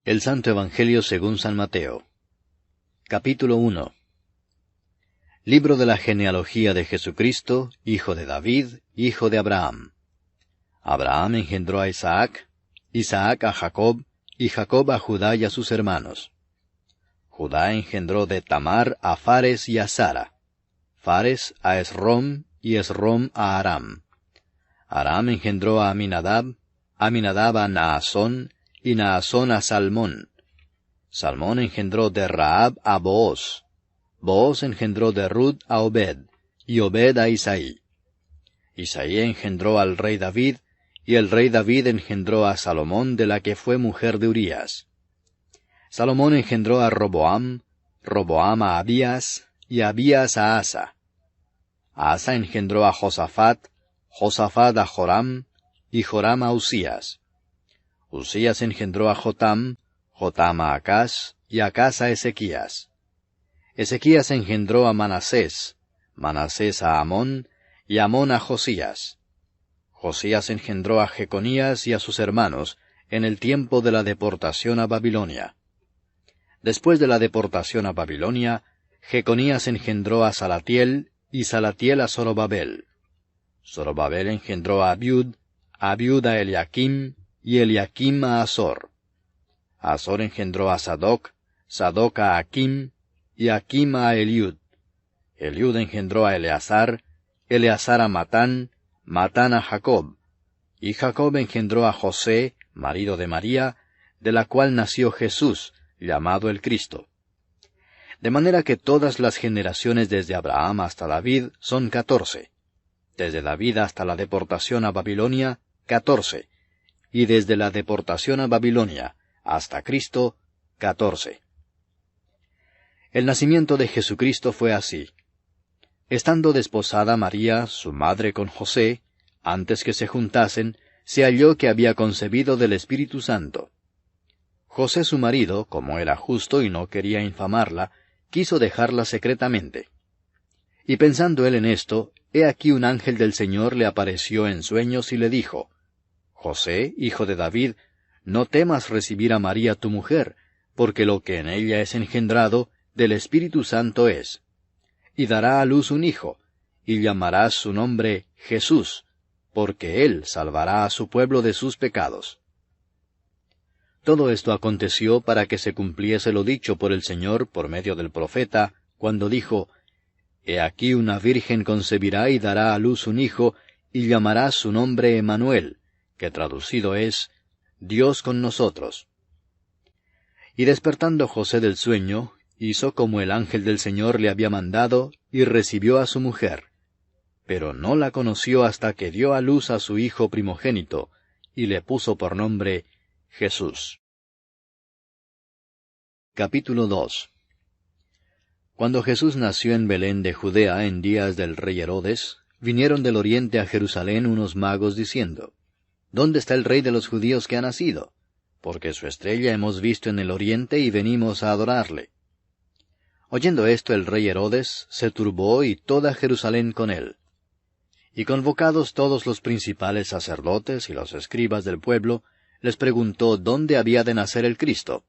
El Santo Evangelio según San Mateo. Capítulo 1. Libro de la genealogía de Jesucristo, hijo de David, hijo de Abraham. Abraham engendró a Isaac, Isaac a Jacob, y Jacob a Judá y a sus hermanos. Judá engendró de Tamar a Fares y a Zara, Fares a Esrom, y Esrom a Aram. Aram engendró a Aminadab, Aminadab a Naasón, y Naasón a Salmón. Salmón engendró de Rahab a Booz. Booz engendró de Rut a Obed, y Obed a Isaí. Isaí engendró al rey David, y el rey David engendró a Salomón, de la que fue mujer de Urías. Salomón engendró a Roboam, Roboam a Abías, y Abías a Asa. Asa engendró a Josafat, Josafat a Joram, y Joram a Usías. Usías engendró a Jotam, Jotam a Acaz, y Acaz a Ezequías. Ezequías engendró a Manasés, Manasés a Amón, y Amón a Josías. Josías engendró a Jeconías y a sus hermanos, en el tiempo de la deportación a Babilonia. Después de la deportación a Babilonia, Jeconías engendró a Salatiel, y Salatiel a Zorobabel. Zorobabel engendró a Abiud a Eliakim, y Eliakim a Azor. Azor engendró a Sadoc, Sadoc a Akim, y Akim a Eliud. Eliud engendró a Eleazar, Eleazar a Matán, Matán a Jacob. Y Jacob engendró a José, marido de María, de la cual nació Jesús, llamado el Cristo. De manera que todas las generaciones desde Abraham hasta David son 14. Desde David hasta la deportación a Babilonia, 14. Y desde la deportación a Babilonia hasta Cristo, 14. El nacimiento de Jesucristo fue así. Estando desposada María, su madre, con José, antes que se juntasen, se halló que había concebido del Espíritu Santo. José su marido, como era justo y no quería infamarla, quiso dejarla secretamente. Y pensando él en esto, he aquí un ángel del Señor le apareció en sueños y le dijo: José, hijo de David, no temas recibir a María tu mujer, porque lo que en ella es engendrado, del Espíritu Santo es. Y dará a luz un hijo, y llamarás su nombre Jesús, porque él salvará a su pueblo de sus pecados. Todo esto aconteció para que se cumpliese lo dicho por el Señor por medio del profeta, cuando dijo: He aquí una virgen concebirá y dará a luz un hijo, y llamará su nombre Emmanuel, que traducido es, Dios con nosotros. Y despertando José del sueño, hizo como el ángel del Señor le había mandado, y recibió a su mujer. Pero no la conoció hasta que dio a luz a su hijo primogénito, y le puso por nombre Jesús. Capítulo 2. Cuando Jesús nació en Belén de Judea en días del rey Herodes, vinieron del oriente a Jerusalén unos magos diciendo: ¿Dónde está el rey de los judíos que ha nacido? Porque su estrella hemos visto en el oriente y venimos a adorarle. Oyendo esto el rey Herodes se turbó y toda Jerusalén con él. Y convocados todos los principales sacerdotes y los escribas del pueblo, les preguntó dónde había de nacer el Cristo.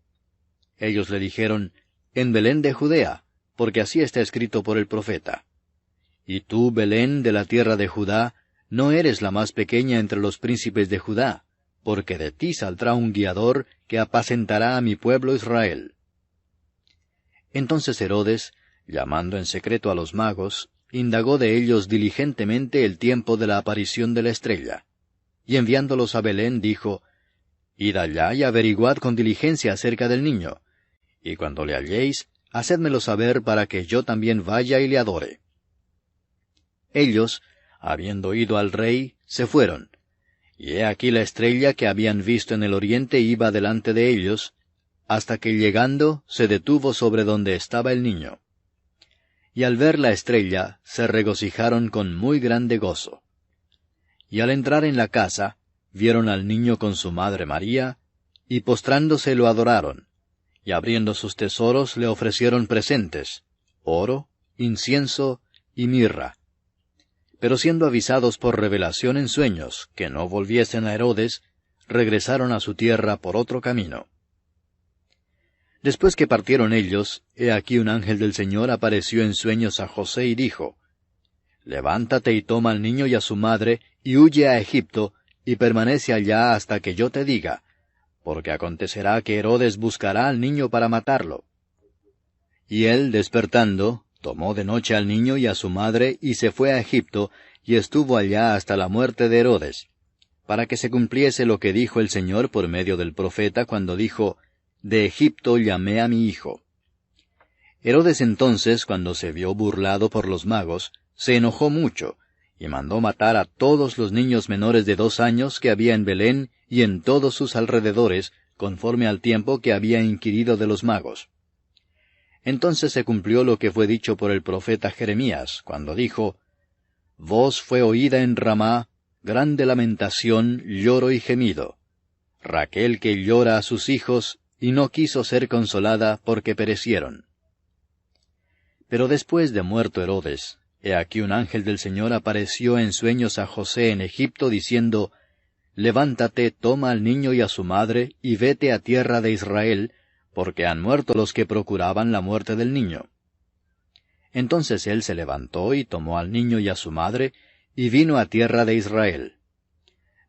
Ellos le dijeron: En Belén de Judea, porque así está escrito por el profeta. Y tú, Belén, de la tierra de Judá, no eres la más pequeña entre los príncipes de Judá, porque de ti saldrá un guiador que apacentará a mi pueblo Israel. Entonces Herodes, llamando en secreto a los magos, indagó de ellos diligentemente el tiempo de la aparición de la estrella. Y enviándolos a Belén, dijo: Id allá y averiguad con diligencia acerca del niño, y cuando le halléis, hacedmelo saber para que yo también vaya y le adore. Ellos, habiendo ido al rey, se fueron. Y he aquí la estrella que habían visto en el oriente iba delante de ellos, hasta que llegando se detuvo sobre donde estaba el niño. Y al ver la estrella, se regocijaron con muy grande gozo. Y al entrar en la casa, vieron al niño con su madre María, y postrándose lo adoraron, y abriendo sus tesoros le ofrecieron presentes: oro, incienso y mirra. Pero siendo avisados por revelación en sueños que no volviesen a Herodes, regresaron a su tierra por otro camino. Después que partieron ellos, he aquí un ángel del Señor apareció en sueños a José y dijo, «Levántate y toma al niño y a su madre, y huye a Egipto, y permanece allá hasta que yo te diga, porque acontecerá que Herodes buscará al niño para matarlo». Y él, despertando, tomó de noche al niño y a su madre, y se fue a Egipto, y estuvo allá hasta la muerte de Herodes, para que se cumpliese lo que dijo el Señor por medio del profeta cuando dijo, «De Egipto llamé a mi hijo». Herodes entonces, cuando se vio burlado por los magos, se enojó mucho, y mandó matar a todos los niños menores de 2 años que había en Belén y en todos sus alrededores, conforme al tiempo que había inquirido de los magos. Entonces se cumplió lo que fue dicho por el profeta Jeremías, cuando dijo, «Voz fue oída en Ramá, grande lamentación, lloro y gemido. Raquel que llora a sus hijos, y no quiso ser consolada porque perecieron». Pero después de muerto Herodes, he aquí un ángel del Señor apareció en sueños a José en Egipto, diciendo, «Levántate, toma al niño y a su madre, y vete a tierra de Israel, porque han muerto los que procuraban la muerte del niño». Entonces él se levantó y tomó al niño y a su madre, y vino a tierra de Israel.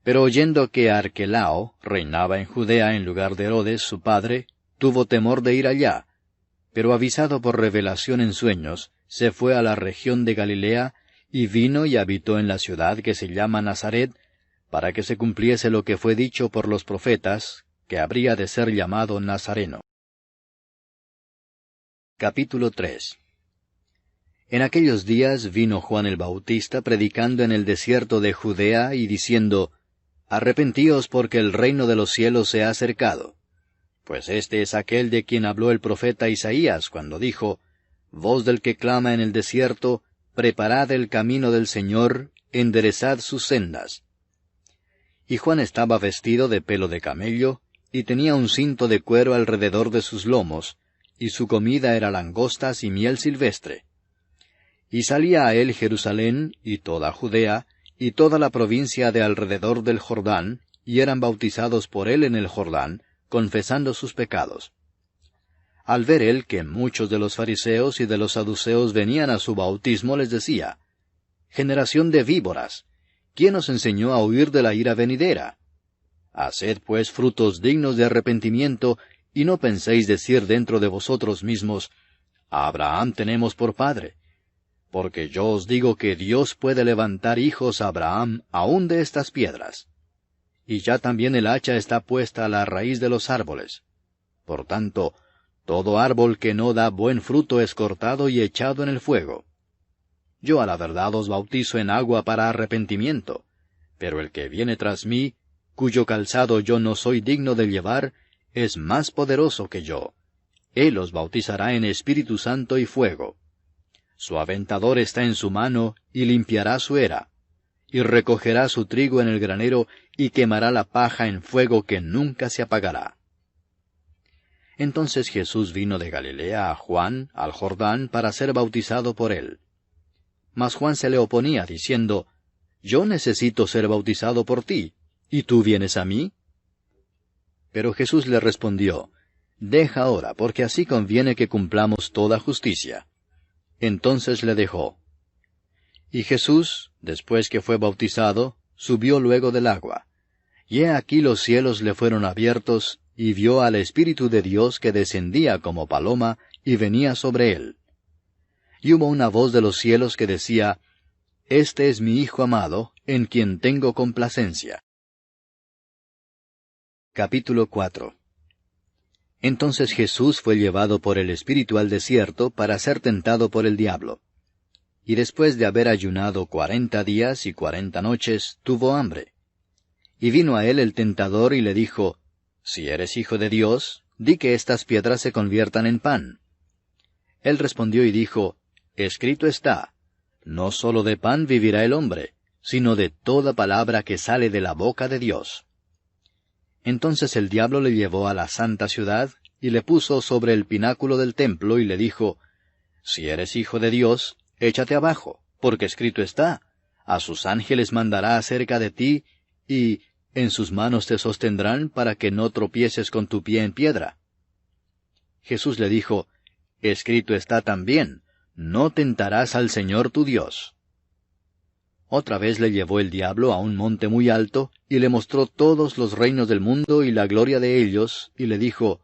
Pero oyendo que Arquelao reinaba en Judea en lugar de Herodes su padre, tuvo temor de ir allá, pero avisado por revelación en sueños, se fue a la región de Galilea, y vino y habitó en la ciudad que se llama Nazaret, para que se cumpliese lo que fue dicho por los profetas, que habría de ser llamado Nazareno. Capítulo 3. En aquellos días vino Juan el Bautista predicando en el desierto de Judea y diciendo, «Arrepentíos porque el reino de los cielos se ha acercado». Pues este es aquel de quien habló el profeta Isaías cuando dijo, «Voz del que clama en el desierto, preparad el camino del Señor, enderezad sus sendas». Y Juan estaba vestido de pelo de camello, y tenía un cinto de cuero alrededor de sus lomos, y su comida era langostas y miel silvestre. Y salía a él Jerusalén, y toda Judea, y toda la provincia de alrededor del Jordán, y eran bautizados por él en el Jordán, confesando sus pecados. Al ver él que muchos de los fariseos y de los saduceos venían a su bautismo, les decía, «Generación de víboras, ¿quién os enseñó a huir de la ira venidera? Haced pues frutos dignos de arrepentimiento, y no penséis decir dentro de vosotros mismos, a Abraham tenemos por padre. Porque yo os digo que Dios puede levantar hijos a Abraham aún de estas piedras. Y ya también el hacha está puesta a la raíz de los árboles. Por tanto, todo árbol que no da buen fruto es cortado y echado en el fuego. Yo a la verdad os bautizo en agua para arrepentimiento, pero el que viene tras mí, cuyo calzado yo no soy digno de llevar, es más poderoso que yo. Él os bautizará en Espíritu Santo y fuego. Su aventador está en su mano, y limpiará su era, y recogerá su trigo en el granero, y quemará la paja en fuego que nunca se apagará. Entonces Jesús vino de Galilea a Juan, al Jordán, para ser bautizado por él. Mas Juan se le oponía, diciendo, «Yo necesito ser bautizado por ti, ¿y tú vienes a mí?» Pero Jesús le respondió, «Deja ahora, porque así conviene que cumplamos toda justicia». Entonces le dejó. Y Jesús, después que fue bautizado, subió luego del agua. Y he aquí los cielos le fueron abiertos, y vio al Espíritu de Dios que descendía como paloma, y venía sobre él. Y hubo una voz de los cielos que decía, «Este es mi Hijo amado, en quien tengo complacencia». Capítulo 4. Entonces Jesús fue llevado por el Espíritu al desierto para ser tentado por el diablo. Y después de haber ayunado 40 días y 40 noches, tuvo hambre. Y vino a él el tentador y le dijo, «Si eres hijo de Dios, di que estas piedras se conviertan en pan». Él respondió y dijo, «Escrito está, no sólo de pan vivirá el hombre, sino de toda palabra que sale de la boca de Dios». Entonces el diablo le llevó a la santa ciudad, y le puso sobre el pináculo del templo, y le dijo, «Si eres hijo de Dios, échate abajo, porque escrito está, a sus ángeles mandará acerca de ti, y en sus manos te sostendrán para que no tropieces con tu pie en piedra». Jesús le dijo, «Escrito está también, no tentarás al Señor tu Dios». Otra vez le llevó el diablo a un monte muy alto, y le mostró todos los reinos del mundo y la gloria de ellos, y le dijo,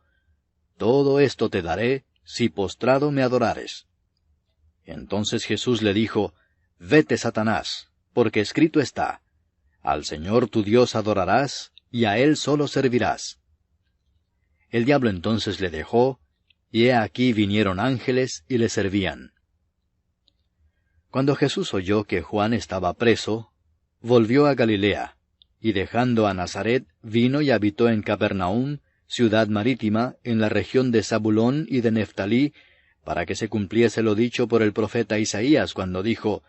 «Todo esto te daré, si postrado me adorares». Entonces Jesús le dijo, «Vete, Satanás, porque escrito está, al Señor tu Dios adorarás, y a Él solo servirás». El diablo entonces le dejó, y he aquí vinieron ángeles y le servían. Cuando Jesús oyó que Juan estaba preso, volvió a Galilea, y dejando a Nazaret, vino y habitó en Capernaum, ciudad marítima, en la región de Zabulón y de Neftalí, para que se cumpliese lo dicho por el profeta Isaías, cuando dijo,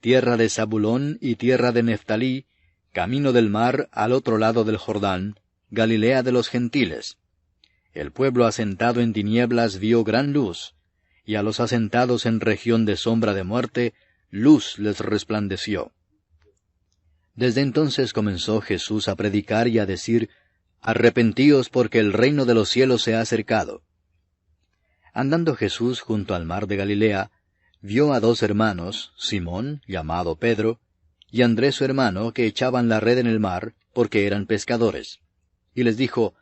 «Tierra de Zabulón y tierra de Neftalí, camino del mar al otro lado del Jordán, Galilea de los gentiles. El pueblo asentado en tinieblas vio gran luz, y a los asentados en región de sombra de muerte, luz les resplandeció». Desde entonces comenzó Jesús a predicar y a decir, «Arrepentíos porque el reino de los cielos se ha acercado». Andando Jesús junto al mar de Galilea, vio a dos hermanos, Simón, llamado Pedro, y Andrés su hermano, que echaban la red en el mar, porque eran pescadores. Y les dijo,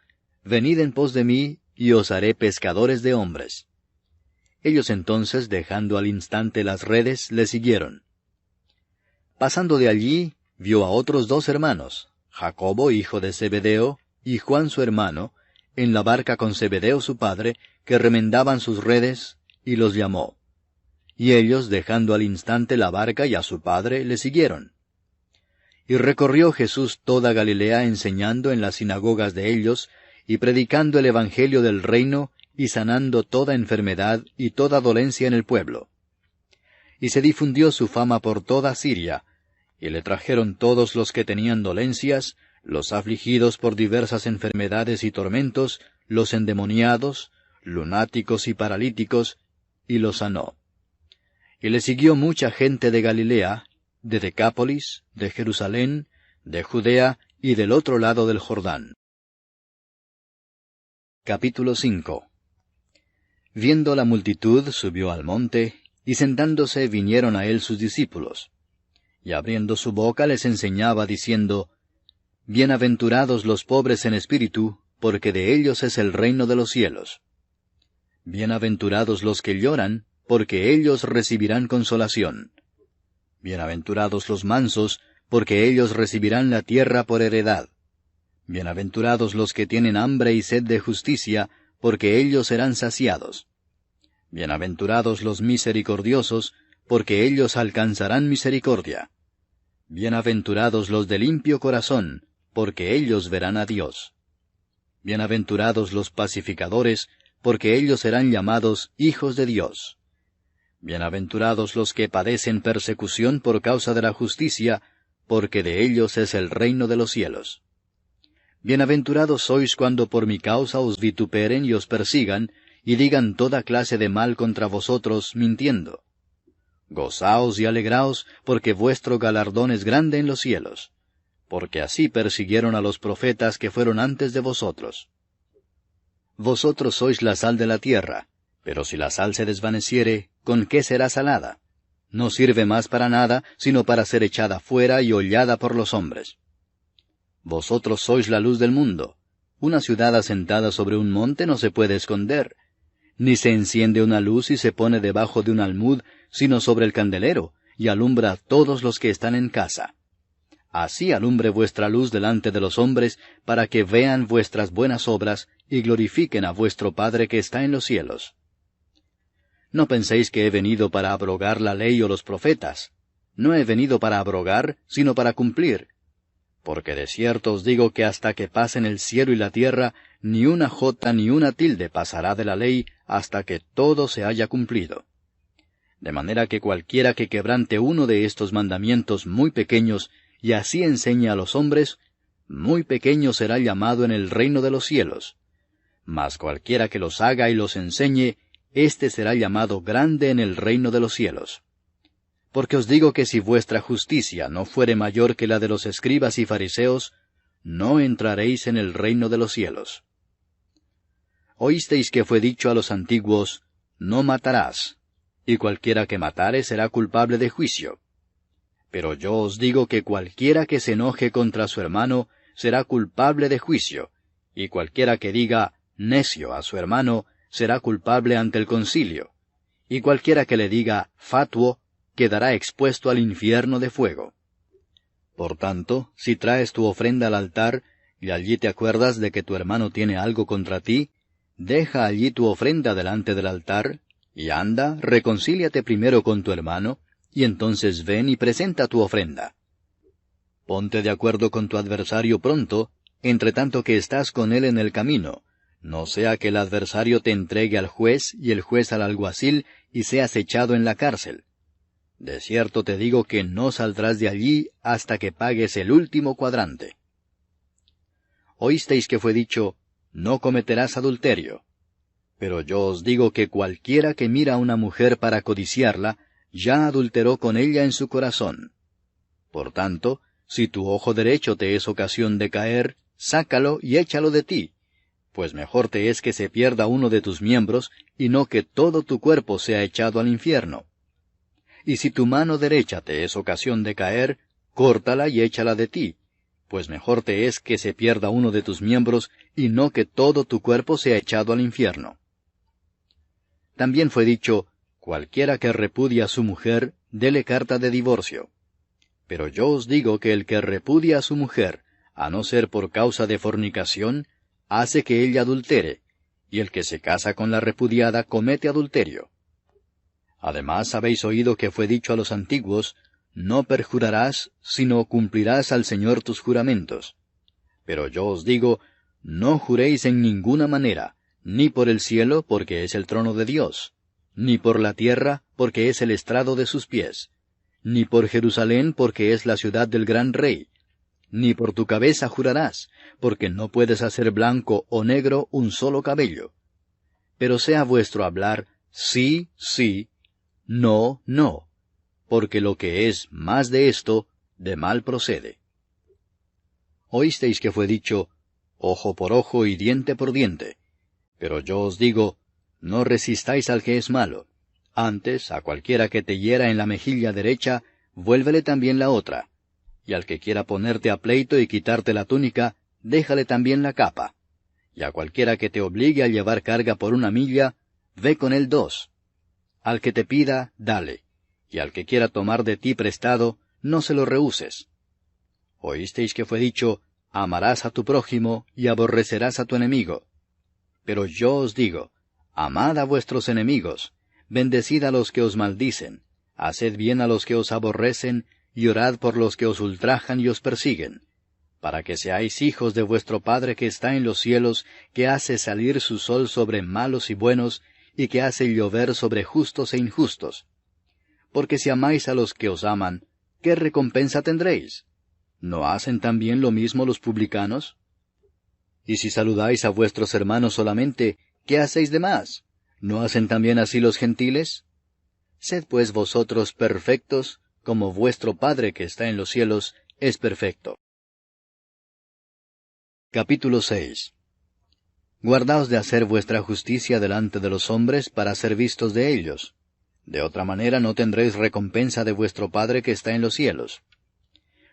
«Venid en pos de mí, y os haré pescadores de hombres». Ellos entonces, dejando al instante las redes, le siguieron. Pasando de allí, vio a otros dos hermanos, Jacobo, hijo de Zebedeo, y Juan su hermano, en la barca con Zebedeo su padre, que remendaban sus redes, y los llamó. Y ellos, dejando al instante la barca y a su padre, le siguieron. Y recorrió Jesús toda Galilea enseñando en las sinagogas de ellos, y predicando el evangelio del reino, y sanando toda enfermedad y toda dolencia en el pueblo. Y se difundió su fama por toda Siria, y le trajeron todos los que tenían dolencias, los afligidos por diversas enfermedades y tormentos, los endemoniados, lunáticos y paralíticos, y los sanó. Y le siguió mucha gente de Galilea, de Decápolis, de Jerusalén, de Judea y del otro lado del Jordán. Capítulo 5. Viendo la multitud, subió al monte, y sentándose vinieron a él sus discípulos. Y abriendo su boca les enseñaba, diciendo, Bienaventurados los pobres en espíritu, porque de ellos es el reino de los cielos. Bienaventurados los que lloran, porque ellos recibirán consolación. Bienaventurados los mansos, porque ellos recibirán la tierra por heredad. Bienaventurados los que tienen hambre y sed de justicia, porque ellos serán saciados. Bienaventurados los misericordiosos, porque ellos alcanzarán misericordia. Bienaventurados los de limpio corazón, porque ellos verán a Dios. Bienaventurados los pacificadores, porque ellos serán llamados hijos de Dios. Bienaventurados los que padecen persecución por causa de la justicia, porque de ellos es el reino de los cielos. Bienaventurados sois cuando por mi causa os vituperen y os persigan, y digan toda clase de mal contra vosotros, mintiendo. Gozaos y alegraos, porque vuestro galardón es grande en los cielos, porque así persiguieron a los profetas que fueron antes de vosotros. Vosotros sois la sal de la tierra, pero si la sal se desvaneciere, ¿con qué será salada? No sirve más para nada, sino para ser echada fuera y hollada por los hombres. Vosotros sois la luz del mundo. Una ciudad asentada sobre un monte no se puede esconder, ni se enciende una luz y se pone debajo de un almud, sino sobre el candelero, y alumbra a todos los que están en casa. Así alumbre vuestra luz delante de los hombres, para que vean vuestras buenas obras, y glorifiquen a vuestro Padre que está en los cielos. No penséis que he venido para abrogar la ley o los profetas. No he venido para abrogar, sino para cumplir. Porque de cierto os digo que hasta que pasen el cielo y la tierra, ni una jota ni una tilde pasará de la ley, hasta que todo se haya cumplido. De manera que cualquiera que quebrante uno de estos mandamientos muy pequeños, y así enseñe a los hombres, muy pequeño será llamado en el reino de los cielos. Mas cualquiera que los haga y los enseñe, éste será llamado grande en el reino de los cielos. Porque os digo que si vuestra justicia no fuere mayor que la de los escribas y fariseos, no entraréis en el reino de los cielos. Oísteis que fue dicho a los antiguos, no matarás, y cualquiera que matare será culpable de juicio. Pero yo os digo que cualquiera que se enoje contra su hermano será culpable de juicio, y cualquiera que diga necio a su hermano será culpable ante el concilio, y cualquiera que le diga fatuo quedará expuesto al infierno de fuego. Por tanto, si traes tu ofrenda al altar, y allí te acuerdas de que tu hermano tiene algo contra ti, deja allí tu ofrenda delante del altar, y anda, reconcíliate primero con tu hermano, y entonces ven y presenta tu ofrenda. Ponte de acuerdo con tu adversario pronto, entre tanto que estás con él en el camino, no sea que el adversario te entregue al juez y el juez al alguacil y seas echado en la cárcel. De cierto te digo que no saldrás de allí hasta que pagues el último cuadrante. Oísteis que fue dicho, no cometerás adulterio. Pero yo os digo que cualquiera que mira a una mujer para codiciarla, ya adulteró con ella en su corazón. Por tanto, si tu ojo derecho te es ocasión de caer, sácalo y échalo de ti, pues mejor te es que se pierda uno de tus miembros, y no que todo tu cuerpo sea echado al infierno. Y si tu mano derecha te es ocasión de caer, córtala y échala de ti, pues mejor te es que se pierda uno de tus miembros, y no que todo tu cuerpo sea echado al infierno. También fue dicho, cualquiera que repudia a su mujer, dele carta de divorcio. Pero yo os digo que el que repudia a su mujer, a no ser por causa de fornicación, hace que ella adultere, y el que se casa con la repudiada comete adulterio. Además habéis oído que fue dicho a los antiguos, no perjurarás, sino cumplirás al Señor tus juramentos. Pero yo os digo, no juréis en ninguna manera, ni por el cielo, porque es el trono de Dios, ni por la tierra, porque es el estrado de sus pies, ni por Jerusalén, porque es la ciudad del gran rey, ni por tu cabeza jurarás, porque no puedes hacer blanco o negro un solo cabello. Pero sea vuestro hablar sí, sí, no, no, porque lo que es más de esto, de mal procede. Oísteis que fue dicho, ojo por ojo y diente por diente. Pero yo os digo, no resistáis al que es malo. Antes, a cualquiera que te hiera en la mejilla derecha, vuélvele también la otra. Y al que quiera ponerte a pleito y quitarte la túnica, déjale también la capa. Y a cualquiera que te obligue a llevar carga por 1 milla, ve con él 2. Al que te pida, dale. Y al que quiera tomar de ti prestado, no se lo rehuses. Oísteis que fue dicho, amarás a tu prójimo y aborrecerás a tu enemigo. Pero yo os digo, amad a vuestros enemigos, bendecid a los que os maldicen, haced bien a los que os aborrecen, y orad por los que os ultrajan y os persiguen, para que seáis hijos de vuestro Padre que está en los cielos, que hace salir su sol sobre malos y buenos, y que hace llover sobre justos e injustos. Porque si amáis a los que os aman, ¿qué recompensa tendréis? ¿No hacen también lo mismo los publicanos? Y si saludáis a vuestros hermanos solamente, ¿qué hacéis de más? ¿No hacen también así los gentiles? Sed pues vosotros perfectos, como vuestro Padre que está en los cielos es perfecto. Capítulo 6. Guardaos de hacer vuestra justicia delante de los hombres para ser vistos de ellos. De otra manera no tendréis recompensa de vuestro Padre que está en los cielos.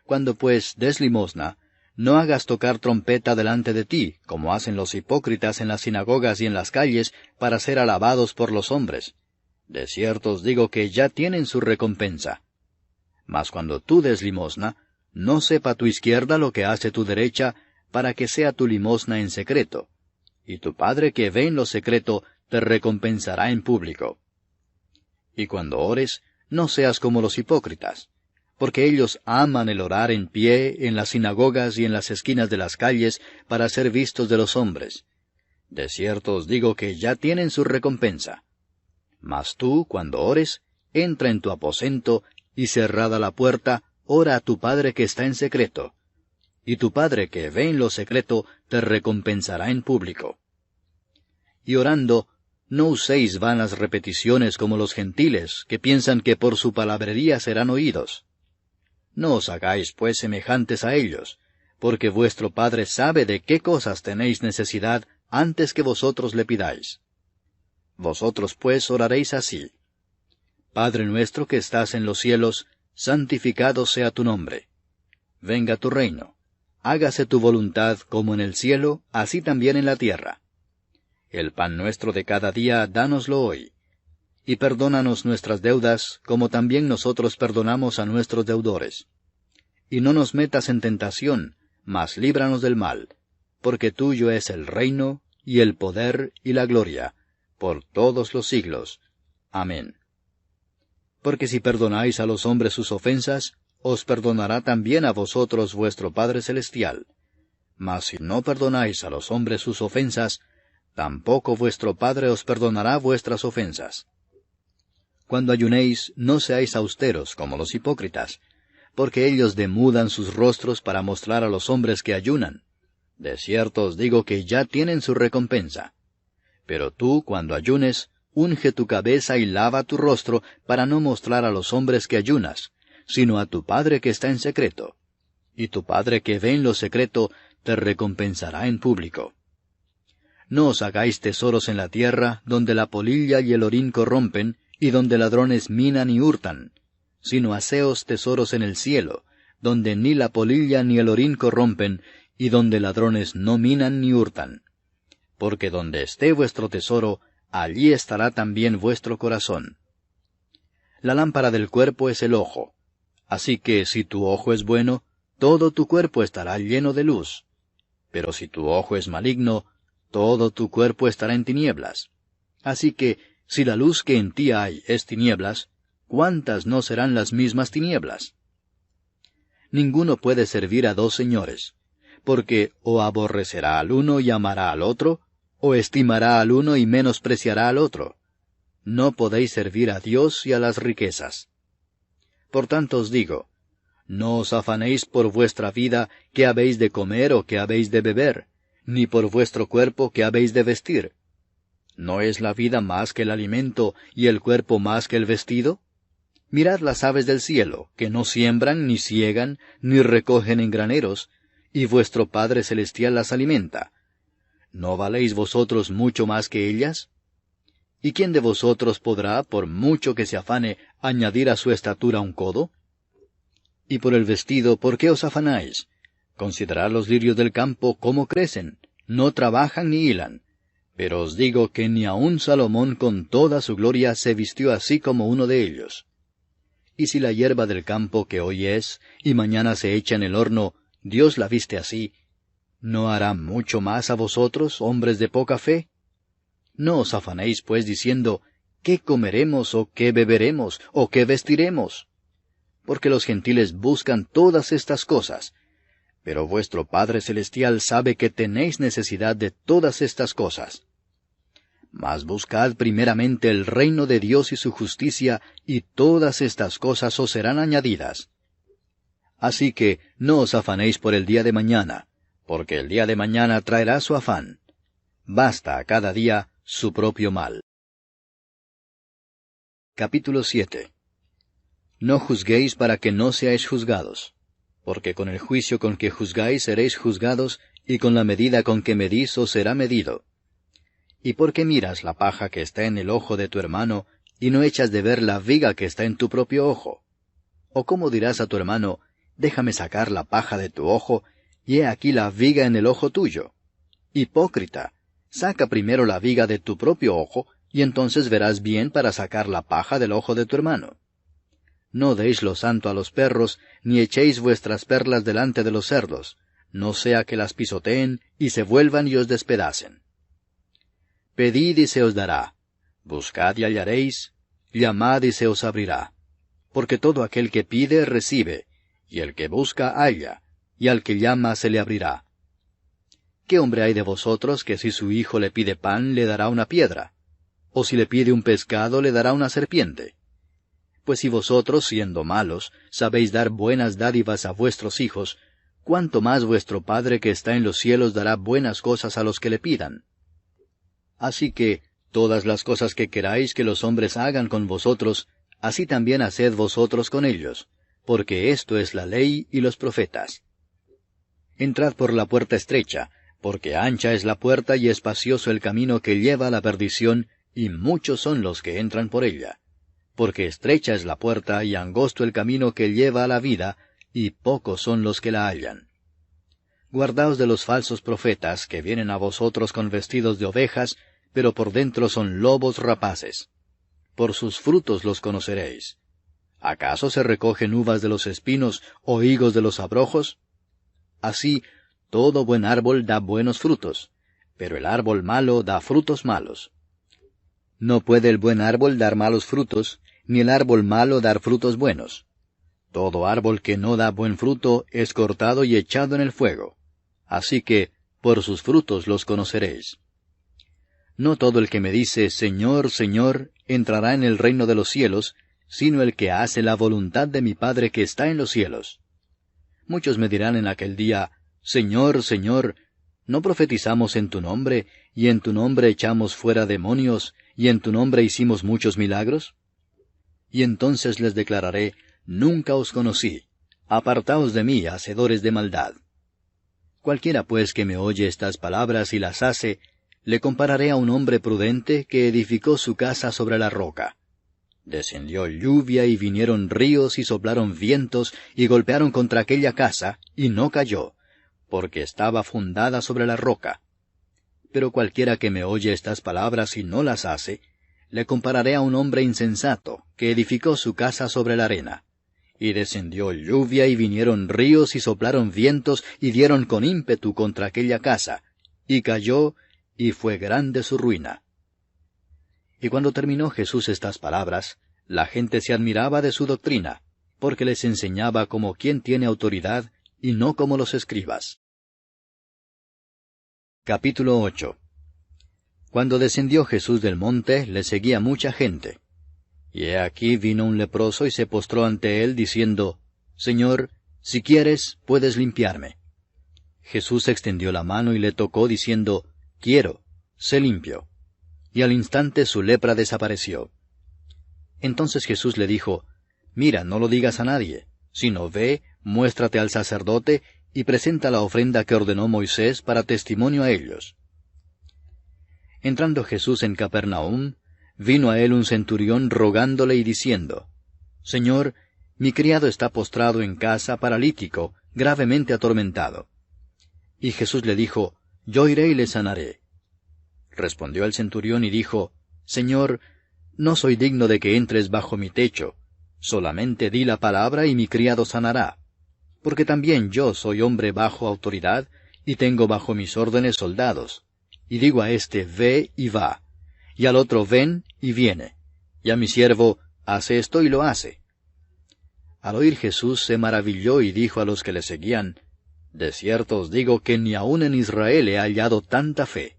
Cuando pues des limosna, no hagas tocar trompeta delante de ti, como hacen los hipócritas en las sinagogas y en las calles, para ser alabados por los hombres. De cierto os digo que ya tienen su recompensa. Mas cuando tú des limosna, no sepa tu izquierda lo que hace tu derecha, para que sea tu limosna en secreto. Y tu Padre que ve en lo secreto, te recompensará en público. Y cuando ores, no seas como los hipócritas, porque ellos aman el orar en pie en las sinagogas y en las esquinas de las calles para ser vistos de los hombres. De cierto os digo que ya tienen su recompensa. Mas tú, cuando ores, entra en tu aposento, y cerrada la puerta, ora a tu Padre que está en secreto. Y tu Padre que ve en lo secreto, te recompensará en público. Y orando, no uséis vanas repeticiones como los gentiles, que piensan que por su palabrería serán oídos. No os hagáis pues semejantes a ellos, porque vuestro Padre sabe de qué cosas tenéis necesidad antes que vosotros le pidáis. Vosotros pues oraréis así: Padre nuestro que estás en los cielos, santificado sea tu nombre. Venga tu reino. Hágase tu voluntad como en el cielo, así también en la tierra. El pan nuestro de cada día, dánoslo hoy. Y perdónanos nuestras deudas, como también nosotros perdonamos a nuestros deudores. Y no nos metas en tentación, mas líbranos del mal, porque tuyo es el reino, y el poder, y la gloria, por todos los siglos. Amén. Porque si perdonáis a los hombres sus ofensas, os perdonará también a vosotros vuestro Padre Celestial. Mas si no perdonáis a los hombres sus ofensas, tampoco vuestro Padre os perdonará vuestras ofensas. Cuando ayunéis, no seáis austeros como los hipócritas, porque ellos demudan sus rostros para mostrar a los hombres que ayunan. De cierto os digo que ya tienen su recompensa. Pero tú, cuando ayunes, unge tu cabeza y lava tu rostro para no mostrar a los hombres que ayunas, sino a tu Padre que está en secreto. Y tu Padre que ve en lo secreto, te recompensará en público. No os hagáis tesoros en la tierra, donde la polilla y el orín corrompen, y donde ladrones minan y hurtan, sino haceos tesoros en el cielo, donde ni la polilla ni el orín corrompen, y donde ladrones no minan ni hurtan. Porque donde esté vuestro tesoro, allí estará también vuestro corazón. La lámpara del cuerpo es el ojo. Así que si tu ojo es bueno, todo tu cuerpo estará lleno de luz. Pero si tu ojo es maligno, todo tu cuerpo estará en tinieblas. Así que, si la luz que en ti hay es tinieblas, ¿cuántas no serán las mismas tinieblas? Ninguno puede servir a dos señores, porque o aborrecerá al uno y amará al otro, o estimará al uno y menospreciará al otro. No podéis servir a Dios y a las riquezas. Por tanto os digo, no os afanéis por vuestra vida, qué habéis de comer o qué habéis de beber, ni por vuestro cuerpo, qué habéis de vestir. ¿No es la vida más que el alimento, y el cuerpo más que el vestido? Mirad las aves del cielo, que no siembran, ni siegan, ni recogen en graneros, y vuestro Padre Celestial las alimenta. ¿No valéis vosotros mucho más que ellas? ¿Y quién de vosotros podrá, por mucho que se afane, añadir a su estatura un codo? Y por el vestido, ¿por qué os afanáis? Considerad los lirios del campo, cómo crecen, no trabajan ni hilan. Pero os digo que ni aun Salomón con toda su gloria se vistió así como uno de ellos. Y si la hierba del campo que hoy es, y mañana se echa en el horno, Dios la viste así, ¿no hará mucho más a vosotros, hombres de poca fe? No os afanéis pues diciendo, ¿qué comeremos, o qué beberemos, o qué vestiremos? Porque los gentiles buscan todas estas cosas, pero vuestro Padre Celestial sabe que tenéis necesidad de todas estas cosas. Mas buscad primeramente el reino de Dios y su justicia, y todas estas cosas os serán añadidas. Así que no os afanéis por el día de mañana, porque el día de mañana traerá su afán. Basta a cada día su propio mal. Capítulo 7. No juzguéis para que no seáis juzgados, porque con el juicio con que juzgáis seréis juzgados, y con la medida con que medís os será medido. ¿Y por qué miras la paja que está en el ojo de tu hermano, y no echas de ver la viga que está en tu propio ojo? ¿O cómo dirás a tu hermano, déjame sacar la paja de tu ojo, y he aquí la viga en el ojo tuyo? Hipócrita, saca primero la viga de tu propio ojo, y entonces verás bien para sacar la paja del ojo de tu hermano. No deis lo santo a los perros, ni echéis vuestras perlas delante de los cerdos, no sea que las pisoteen, y se vuelvan y os despedacen. Pedid y se os dará, buscad y hallaréis, llamad y se os abrirá. Porque todo aquel que pide, recibe, y el que busca, halla, y al que llama se le abrirá. ¿Qué hombre hay de vosotros que si su hijo le pide pan, le dará una piedra? ¿O si le pide un pescado, le dará una serpiente? Pues si vosotros, siendo malos, sabéis dar buenas dádivas a vuestros hijos, ¿cuánto más vuestro Padre que está en los cielos dará buenas cosas a los que le pidan? Así que, todas las cosas que queráis que los hombres hagan con vosotros, así también haced vosotros con ellos, porque esto es la ley y los profetas. Entrad por la puerta estrecha, Porque ancha es la puerta y espacioso el camino que lleva a la perdición, y muchos son los que entran por ella. Porque estrecha es la puerta y angosto el camino que lleva a la vida, y pocos son los que la hallan. Guardaos de los falsos profetas, que vienen a vosotros con vestidos de ovejas, pero por dentro son lobos rapaces. Por sus frutos los conoceréis. ¿Acaso se recogen uvas de los espinos o higos de los abrojos? Así, todo buen árbol da buenos frutos, pero el árbol malo da frutos malos. No puede el buen árbol dar malos frutos, ni el árbol malo dar frutos buenos. Todo árbol que no da buen fruto es cortado y echado en el fuego. Así que, por sus frutos los conoceréis. No todo el que me dice, Señor, Señor, entrará en el reino de los cielos, sino el que hace la voluntad de mi Padre que está en los cielos. Muchos me dirán en aquel día, Señor, Señor, ¿no profetizamos en tu nombre, y en tu nombre echamos fuera demonios, y en tu nombre hicimos muchos milagros? Y entonces les declararé, Nunca os conocí, apartaos de mí, hacedores de maldad. Cualquiera pues que me oye estas palabras y las hace, le compararé a un hombre prudente que edificó su casa sobre la roca. Descendió lluvia y vinieron ríos y soplaron vientos y golpearon contra aquella casa, y no cayó, porque estaba fundada sobre la roca. Pero cualquiera que me oye estas palabras y no las hace, le compararé a un hombre insensato que edificó su casa sobre la arena. Y descendió lluvia y vinieron ríos y soplaron vientos y dieron con ímpetu contra aquella casa, y cayó, y fue grande su ruina. Y cuando terminó Jesús estas palabras, la gente se admiraba de su doctrina, porque les enseñaba como quien tiene autoridad, y no como los escribas. Capítulo 8. Cuando descendió Jesús del monte, le seguía mucha gente. Y he aquí vino un leproso y se postró ante él, diciendo, Señor, si quieres, puedes limpiarme. Jesús extendió la mano y le tocó, diciendo, Quiero, sé limpio. Y al instante su lepra desapareció. Entonces Jesús le dijo, Mira, no lo digas a nadie, sino ve, muéstrate al sacerdote, y presenta la ofrenda que ordenó Moisés para testimonio a ellos. Entrando Jesús en Capernaum, vino a él un centurión rogándole y diciendo, Señor, mi criado está postrado en casa, paralítico, gravemente atormentado. Y Jesús le dijo, Yo iré y le sanaré. Respondió el centurión y dijo, Señor, no soy digno de que entres bajo mi techo, solamente di la palabra y mi criado sanará. Porque también yo soy hombre bajo autoridad, y tengo bajo mis órdenes soldados. Y digo a éste, ve y va, y al otro, ven y viene, y a mi siervo, hace esto y lo hace. Al oír Jesús se maravilló y dijo a los que le seguían, De cierto os digo que ni aun en Israel he hallado tanta fe.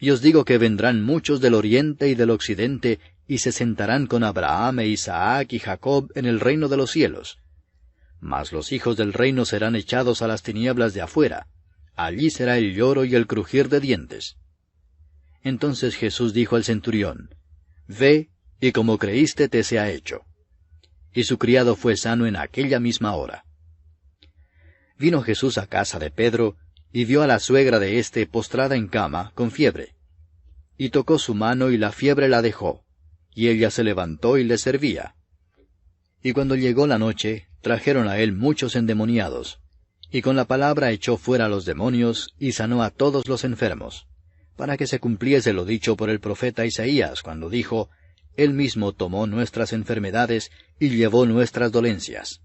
Y os digo que vendrán muchos del oriente y del occidente, y se sentarán con Abraham e Isaac y Jacob en el reino de los cielos. Mas los hijos del reino serán echados a las tinieblas de afuera. Allí será el lloro y el crujir de dientes. Entonces Jesús dijo al centurión, Ve, y como creíste te sea hecho. Y su criado fue sano en aquella misma hora. Vino Jesús a casa de Pedro, y vio a la suegra de éste postrada en cama, con fiebre. Y tocó su mano y la fiebre la dejó, y ella se levantó y le servía. Y cuando llegó la noche, trajeron a él muchos endemoniados, y con la palabra echó fuera a los demonios, y sanó a todos los enfermos, para que se cumpliese lo dicho por el profeta Isaías, cuando dijo, Él mismo tomó nuestras enfermedades y llevó nuestras dolencias.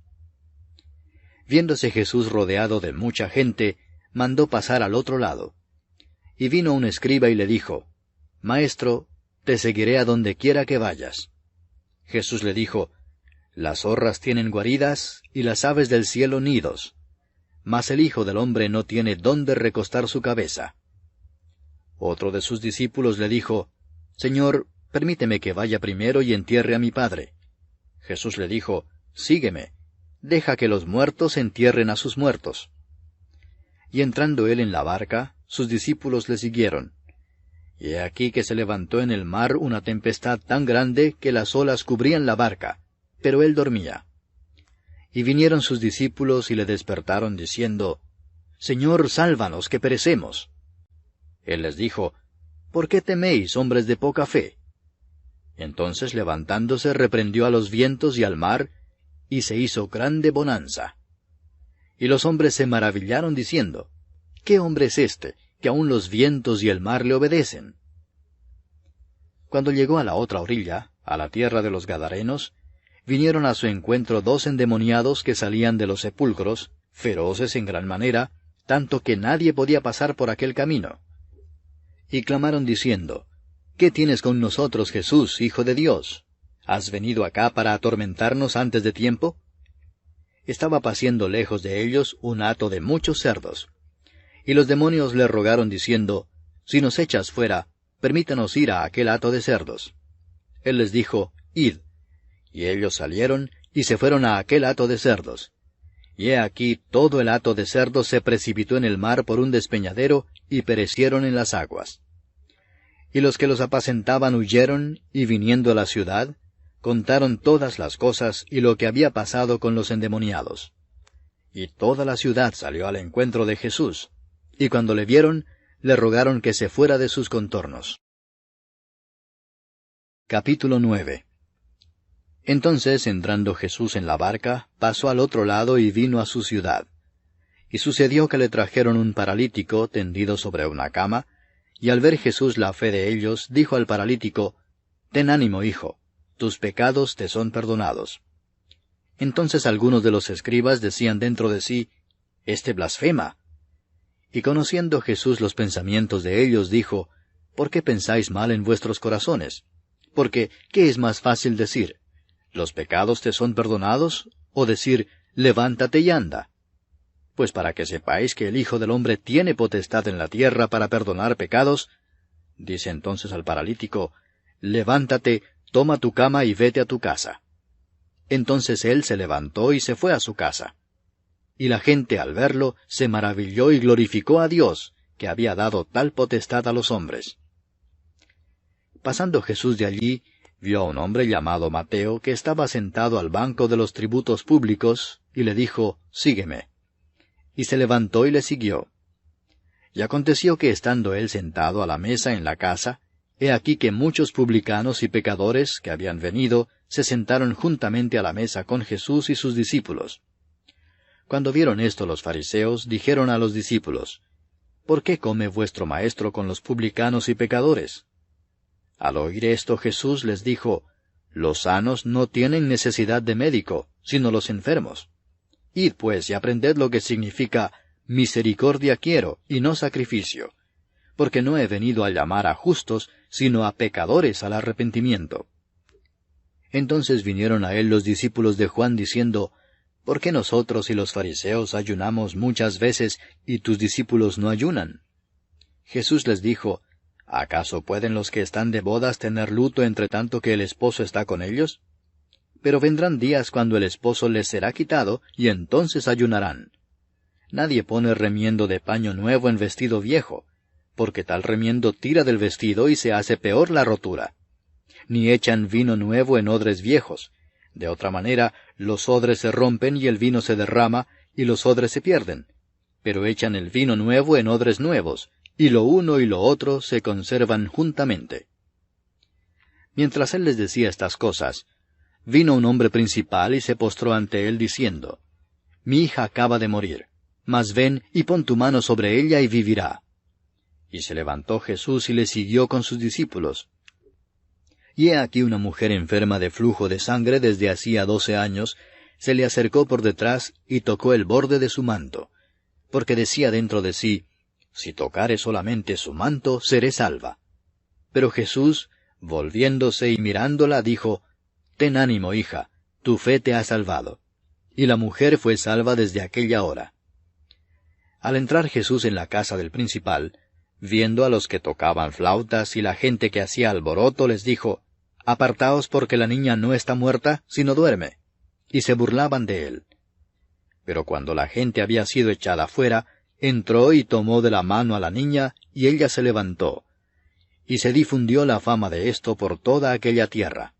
Viéndose Jesús rodeado de mucha gente, mandó pasar al otro lado. Y vino un escriba y le dijo, Maestro, te seguiré a donde quiera que vayas. Jesús le dijo, Las zorras tienen guaridas, y las aves del cielo nidos, mas el Hijo del Hombre no tiene dónde recostar su cabeza. Otro de sus discípulos le dijo, Señor, permíteme que vaya primero y entierre a mi padre. Jesús le dijo, Sígueme, deja que los muertos entierren a sus muertos. Y entrando él en la barca, sus discípulos le siguieron. Y he aquí que se levantó en el mar una tempestad tan grande que las olas cubrían la barca, pero él dormía. Y vinieron sus discípulos y le despertaron diciendo, Señor, sálvanos, que perecemos. Él les dijo, ¿por qué teméis, hombres de poca fe? Entonces levantándose reprendió a los vientos y al mar, y se hizo grande bonanza. Y los hombres se maravillaron diciendo, ¿qué hombre es este, que aun los vientos y el mar le obedecen? Cuando llegó a la otra orilla, a la tierra de los Gadarenos, vinieron a su encuentro 2 endemoniados que salían de los sepulcros, feroces en gran manera, tanto que nadie podía pasar por aquel camino. Y clamaron diciendo, ¿qué tienes con nosotros, Jesús, Hijo de Dios? ¿Has venido acá para atormentarnos antes de tiempo? Estaba paciendo lejos de ellos un hato de muchos cerdos. Y los demonios le rogaron diciendo, si nos echas fuera, permítanos ir a aquel hato de cerdos. Él les dijo, id. Y ellos salieron, y se fueron a aquel hato de cerdos. Y he aquí todo el hato de cerdos se precipitó en el mar por un despeñadero, y perecieron en las aguas. Y los que los apacentaban huyeron, y viniendo a la ciudad, contaron todas las cosas y lo que había pasado con los endemoniados. Y toda la ciudad salió al encuentro de Jesús, y cuando le vieron, le rogaron que se fuera de sus contornos. Capítulo 9. Entonces, entrando Jesús en la barca, pasó al otro lado y vino a su ciudad. Y sucedió que le trajeron un paralítico tendido sobre una cama, y al ver Jesús la fe de ellos, dijo al paralítico, ten ánimo, hijo, tus pecados te son perdonados. Entonces algunos de los escribas decían dentro de sí, este blasfema. Y conociendo Jesús los pensamientos de ellos, dijo, ¿por qué pensáis mal en vuestros corazones? Porque, ¿qué es más fácil decir? ¿Los pecados te son perdonados? ¿O decir, levántate y anda? Pues para que sepáis que el Hijo del Hombre tiene potestad en la tierra para perdonar pecados, dice entonces al paralítico, levántate, toma tu cama y vete a tu casa. Entonces él se levantó y se fue a su casa. Y la gente al verlo se maravilló y glorificó a Dios, que había dado tal potestad a los hombres. Pasando Jesús de allí, vio a un hombre llamado Mateo que estaba sentado al banco de los tributos públicos, y le dijo, sígueme. Y se levantó y le siguió. Y aconteció que estando él sentado a la mesa en la casa, he aquí que muchos publicanos y pecadores que habían venido se sentaron juntamente a la mesa con Jesús y sus discípulos. Cuando vieron esto los fariseos, dijeron a los discípulos, ¿por qué come vuestro maestro con los publicanos y pecadores? Al oír esto Jesús les dijo, los sanos no tienen necesidad de médico, sino los enfermos. Id pues y aprended lo que significa misericordia quiero, y no sacrificio, porque no he venido a llamar a justos, sino a pecadores al arrepentimiento. Entonces vinieron a él los discípulos de Juan diciendo, ¿por qué nosotros y los fariseos ayunamos muchas veces y tus discípulos no ayunan? Jesús les dijo, ¿acaso pueden los que están de bodas tener luto entre tanto que el esposo está con ellos? Pero vendrán días cuando el esposo les será quitado, y entonces ayunarán. Nadie pone remiendo de paño nuevo en vestido viejo, porque tal remiendo tira del vestido y se hace peor la rotura. Ni echan vino nuevo en odres viejos. De otra manera, los odres se rompen y el vino se derrama, y los odres se pierden. Pero echan el vino nuevo en odres nuevos, y lo uno y lo otro se conservan juntamente. Mientras él les decía estas cosas, vino un hombre principal y se postró ante él diciendo, mi hija acaba de morir, mas ven y pon tu mano sobre ella y vivirá. Y se levantó Jesús y le siguió con sus discípulos. Y he aquí una mujer enferma de flujo de sangre desde hacía 12 años, se le acercó por detrás y tocó el borde de su manto, porque decía dentro de sí, si tocare solamente su manto, seré salva. Pero Jesús, volviéndose y mirándola, dijo, ten ánimo, hija, tu fe te ha salvado. Y la mujer fue salva desde aquella hora. Al entrar Jesús en la casa del principal, viendo a los que tocaban flautas y la gente que hacía alboroto, les dijo, apartaos porque la niña no está muerta, sino duerme. Y se burlaban de él. Pero cuando la gente había sido echada fuera, entró y tomó de la mano a la niña, y ella se levantó. Y se difundió la fama de esto por toda aquella tierra.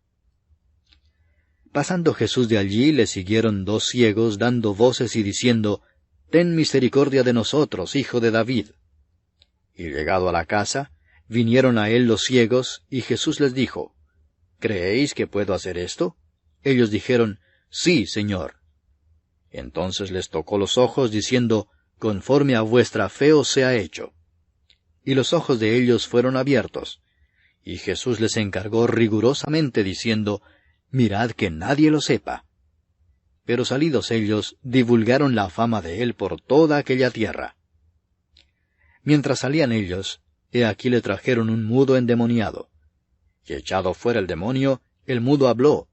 Pasando Jesús de allí, le siguieron 2 ciegos dando voces y diciendo, ten misericordia de nosotros, hijo de David. Y llegado a la casa, vinieron a él los ciegos, y Jesús les dijo, ¿creéis que puedo hacer esto? Ellos dijeron, sí, Señor. Entonces les tocó los ojos, diciendo, conforme a vuestra fe os sea hecho. Y los ojos de ellos fueron abiertos. Y Jesús les encargó rigurosamente, diciendo, mirad que nadie lo sepa. Pero salidos ellos, divulgaron la fama de él por toda aquella tierra. Mientras salían ellos, he aquí le trajeron un mudo endemoniado. Y echado fuera el demonio, el mudo habló,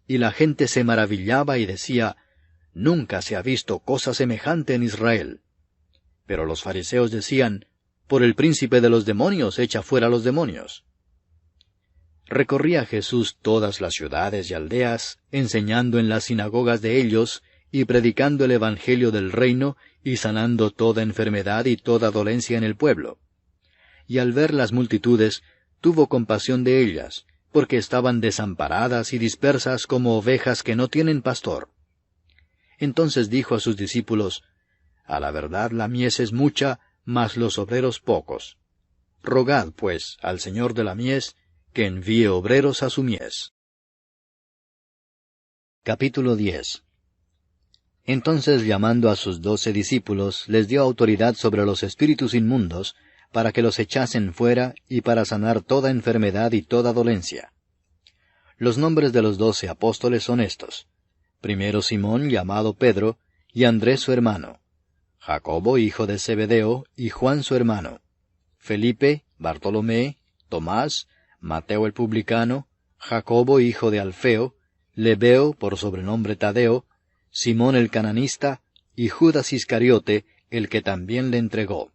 y la gente se maravillaba y decía, nunca se ha visto cosa semejante en Israel. Pero los fariseos decían, por el príncipe de los demonios echa fuera los demonios. Recorría Jesús todas las ciudades y aldeas, enseñando en las sinagogas de ellos, y predicando el evangelio del reino, y sanando toda enfermedad y toda dolencia en el pueblo. Y al ver las multitudes, tuvo compasión de ellas, porque estaban desamparadas y dispersas como ovejas que no tienen pastor. Entonces dijo a sus discípulos, a la verdad la mies es mucha, mas los obreros pocos. Rogad, pues, al Señor de la mies, que envíe obreros a su mies. Capítulo 10. Entonces, llamando a sus 12 discípulos, les dio autoridad sobre los espíritus inmundos, para que los echasen fuera, y para sanar toda enfermedad y toda dolencia. Los nombres de los 12 apóstoles son estos: primero Simón, llamado Pedro, y Andrés su hermano; Jacobo, hijo de Zebedeo, y Juan su hermano; Felipe, Bartolomé, Tomás, Mateo el publicano, Jacobo, hijo de Alfeo, Lebeo, por sobrenombre Tadeo, Simón el cananista, y Judas Iscariote, el que también le entregó.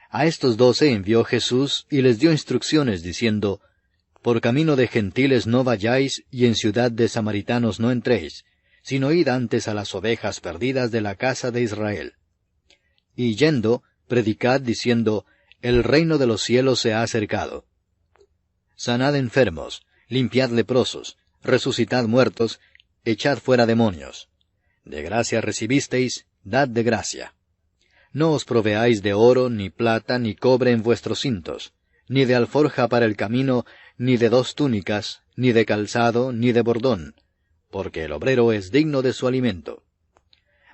A estos 12 envió Jesús, y les dio instrucciones, diciendo, por camino de gentiles no vayáis, y en ciudad de samaritanos no entréis, sino id antes a las ovejas perdidas de la casa de Israel. Y yendo, predicad, diciendo, el reino de los cielos se ha acercado. Sanad enfermos, limpiad leprosos, resucitad muertos, echad fuera demonios. De gracia recibisteis, dad de gracia. No os proveáis de oro, ni plata, ni cobre en vuestros cintos, ni de alforja para el camino, ni de 2 túnicas, ni de calzado, ni de bordón, porque el obrero es digno de su alimento.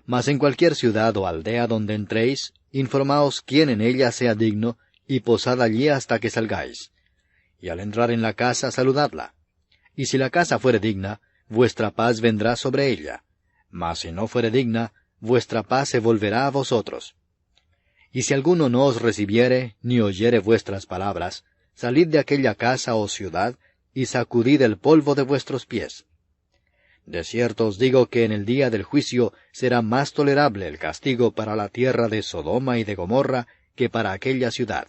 Mas en cualquier ciudad o aldea donde entréis, informaos quién en ella sea digno, y posad allí hasta que salgáis. Y al entrar en la casa, saludadla. Y si la casa fuere digna, vuestra paz vendrá sobre ella. Mas si no fuere digna, vuestra paz se volverá a vosotros. Y si alguno no os recibiere, ni oyere vuestras palabras, salid de aquella casa o ciudad, y sacudid el polvo de vuestros pies. De cierto os digo que en el día del juicio será más tolerable el castigo para la tierra de Sodoma y de Gomorra que para aquella ciudad.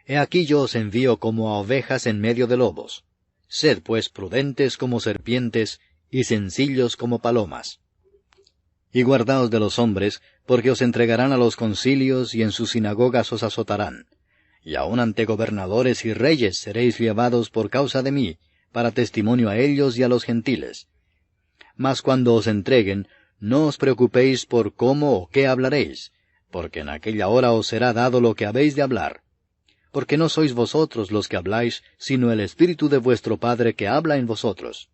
He aquí yo os envío como a ovejas en medio de lobos. Sed pues prudentes como serpientes, y sencillos como palomas. Y guardaos de los hombres, porque os entregarán a los concilios, y en sus sinagogas os azotarán. Y aun ante gobernadores y reyes seréis llevados por causa de mí, para testimonio a ellos y a los gentiles. Mas cuando os entreguen, no os preocupéis por cómo o qué hablaréis, porque en aquella hora os será dado lo que habéis de hablar. Porque no sois vosotros los que habláis, sino el Espíritu de vuestro Padre que habla en vosotros.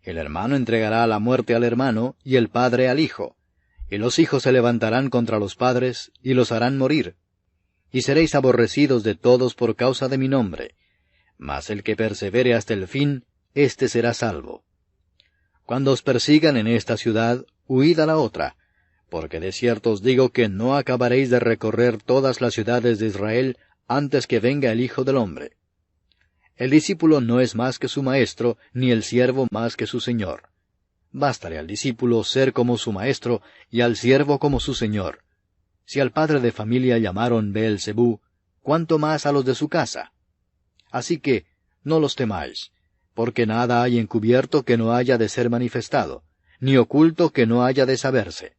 El hermano entregará a la muerte al hermano, y el padre al hijo. Y los hijos se levantarán contra los padres, y los harán morir. Y seréis aborrecidos de todos por causa de mi nombre. Mas el que persevere hasta el fin, éste será salvo. Cuando os persigan en esta ciudad, huid a la otra, porque de cierto os digo que no acabaréis de recorrer todas las ciudades de Israel antes que venga el Hijo del Hombre. El discípulo no es más que su maestro, ni el siervo más que su señor. Bástale al discípulo ser como su maestro, y al siervo como su señor. Si al padre de familia llamaron Beelzebú, ¿cuánto más a los de su casa? Así que, no los temáis, porque nada hay encubierto que no haya de ser manifestado, ni oculto que no haya de saberse.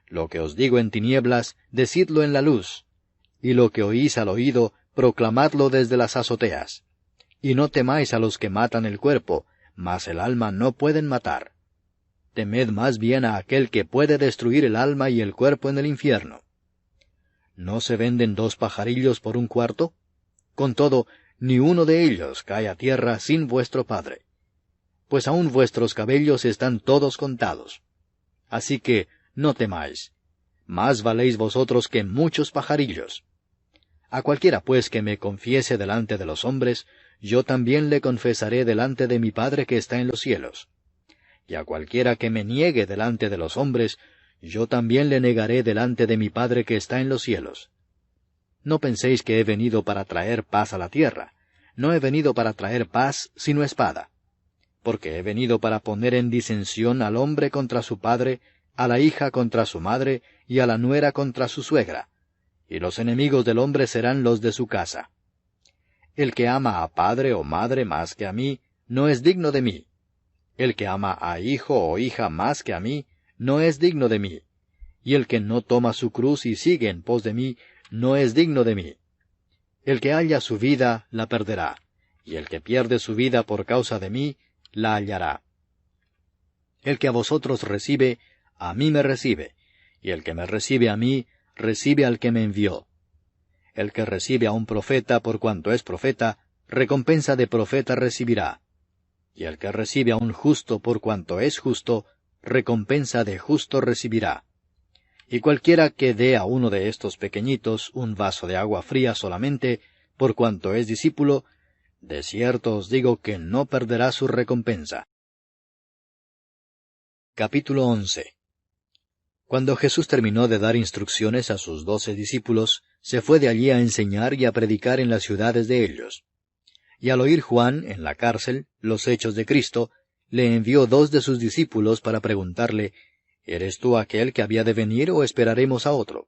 Lo que os digo en tinieblas, decidlo en la luz, y lo que oís al oído, proclamadlo desde las azoteas. Y no temáis a los que matan el cuerpo, mas el alma no pueden matar. temed más bien a aquel que puede destruir el alma y el cuerpo en el infierno. ¿No se venden 2 pajarillos por 1 cuarto? Con todo, ni uno de ellos cae a tierra sin vuestro Padre. Pues aun vuestros cabellos están todos contados. Así que no temáis. Más valéis vosotros que muchos pajarillos. A cualquiera pues que me confiese delante de los hombres, yo también le confesaré delante de mi Padre que está en los cielos. Y a cualquiera que me niegue delante de los hombres, yo también le negaré delante de mi Padre que está en los cielos. No penséis que he venido para traer paz a la tierra. No he venido para traer paz, sino espada. Porque he venido para poner en disensión al hombre contra su padre, a la hija contra su madre, y a la nuera contra su suegra. Y los enemigos del hombre serán los de su casa. El que ama a padre o madre más que a mí, no es digno de mí. El que ama a hijo o hija más que a mí, no es digno de mí. Y el que no toma su cruz y sigue en pos de mí, no es digno de mí. El que halla su vida, la perderá, y el que pierde su vida por causa de mí, la hallará. El que a vosotros recibe, a mí me recibe, y el que me recibe a mí, recibe al que me envió. El que recibe a un profeta por cuanto es profeta, recompensa de profeta recibirá. Y el que recibe a un justo por cuanto es justo, recompensa de justo recibirá. Y cualquiera que dé a uno de estos pequeñitos un vaso de agua fría solamente, por cuanto es discípulo, de cierto os digo que no perderá su recompensa. Capítulo 11. Cuando Jesús terminó de dar instrucciones a sus 12 discípulos, se fue de allí a enseñar y a predicar en las ciudades de ellos. Y al oír Juan, en la cárcel, los hechos de Cristo, le envió 2 de sus discípulos para preguntarle, ¿eres tú aquel que había de venir o esperaremos a otro?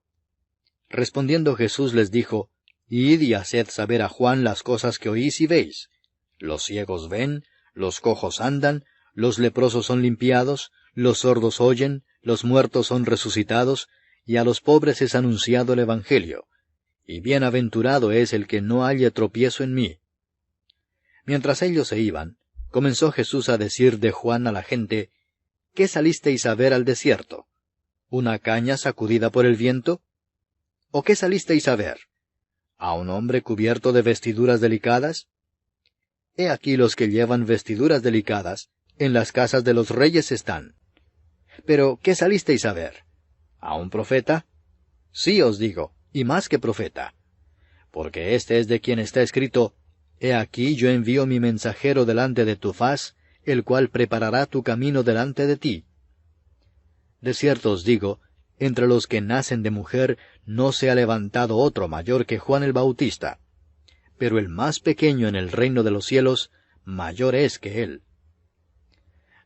Respondiendo Jesús les dijo, Id y haced saber a Juan las cosas que oís y veis. Los ciegos ven, los cojos andan, los leprosos son limpiados, los sordos oyen, los muertos son resucitados, y a los pobres es anunciado el Evangelio. Y bienaventurado es el que no halle tropiezo en mí. Mientras ellos se iban, comenzó Jesús a decir de Juan a la gente, ¿qué salisteis a ver al desierto? ¿Una caña sacudida por el viento? ¿O qué salisteis a ver? ¿A un hombre cubierto de vestiduras delicadas? He aquí los que llevan vestiduras delicadas, en las casas de los reyes están. Pero, ¿qué salisteis a ver? ¿A un profeta? Sí os digo, y más que profeta. Porque este es de quien está escrito, He aquí yo envío mi mensajero delante de tu faz, el cual preparará tu camino delante de ti. De cierto os digo, entre los que nacen de mujer no se ha levantado otro mayor que Juan el Bautista. Pero el más pequeño en el reino de los cielos, mayor es que él.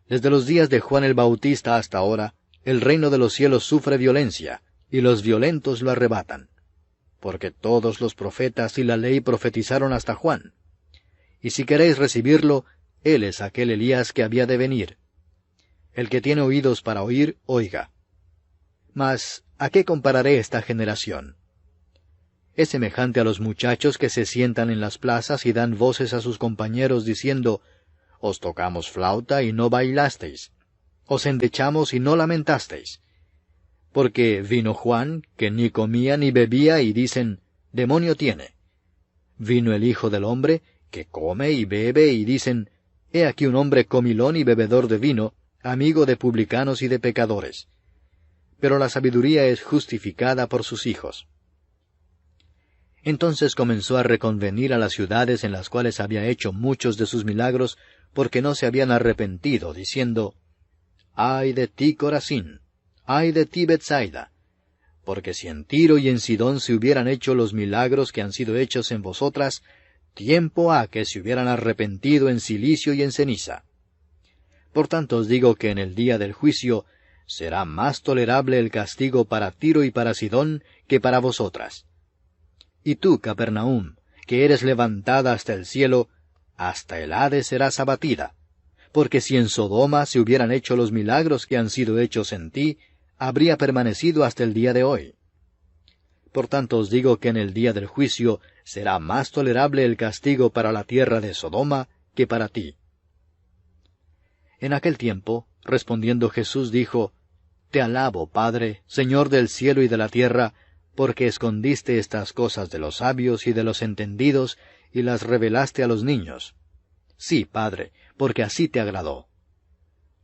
Desde los días de Juan el Bautista hasta ahora, el reino de los cielos sufre violencia, y los violentos lo arrebatan. Porque todos los profetas y la ley profetizaron hasta Juan. Y si queréis recibirlo, él es aquel Elías que había de venir. El que tiene oídos para oír, oiga. Mas, ¿a qué compararé esta generación? Es semejante a los muchachos que se sientan en las plazas y dan voces a sus compañeros diciendo, Os tocamos flauta y no bailasteis. Os endechamos y no lamentasteis. Porque vino Juan, que ni comía ni bebía, y dicen, Demonio tiene. Vino el Hijo del Hombre, que come y bebe, y dicen, He aquí un hombre comilón y bebedor de vino, amigo de publicanos y de pecadores. Pero la sabiduría es justificada por sus hijos. Entonces comenzó a reconvenir a las ciudades en las cuales había hecho muchos de sus milagros, porque no se habían arrepentido, diciendo, Ay de ti, Corazín, ay de ti, Betsaida, porque si en Tiro y en Sidón se hubieran hecho los milagros que han sido hechos en vosotras, tiempo ha que se hubieran arrepentido en cilicio y en ceniza. Por tanto os digo que en el día del juicio será más tolerable el castigo para Tiro y para Sidón que para vosotras. Y tú, Capernaum, que eres levantada hasta el cielo, hasta el Hades serás abatida. Porque si en Sodoma se hubieran hecho los milagros que han sido hechos en ti, habría permanecido hasta el día de hoy. Por tanto os digo que en el día del juicio será más tolerable el castigo para la tierra de Sodoma que para ti. En aquel tiempo Respondiendo Jesús dijo, Te alabo, Padre, Señor del cielo y de la tierra, porque escondiste estas cosas de los sabios y de los entendidos, y las revelaste a los niños. Sí, Padre, porque así te agradó.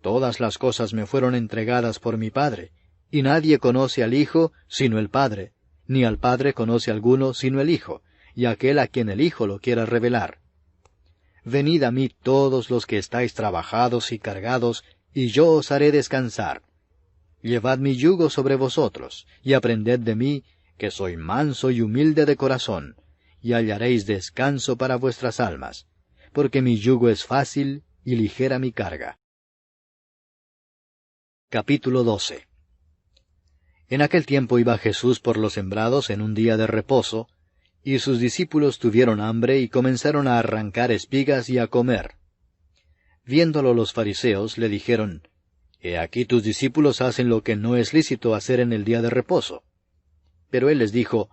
Todas las cosas me fueron entregadas por mi Padre, y nadie conoce al Hijo sino el Padre, ni al Padre conoce alguno sino el Hijo, y aquel a quien el Hijo lo quiera revelar. Venid a mí todos los que estáis trabajados y cargados, y yo os haré descansar. Llevad mi yugo sobre vosotros, y aprended de mí, que soy manso y humilde de corazón, y hallaréis descanso para vuestras almas, porque mi yugo es fácil y ligera mi carga. Capítulo 12. En aquel tiempo iba Jesús por los sembrados en un día de reposo, y sus discípulos tuvieron hambre y comenzaron a arrancar espigas y a comer. Viéndolo los fariseos, le dijeron, He aquí tus discípulos hacen lo que no es lícito hacer en el día de reposo. Pero él les dijo,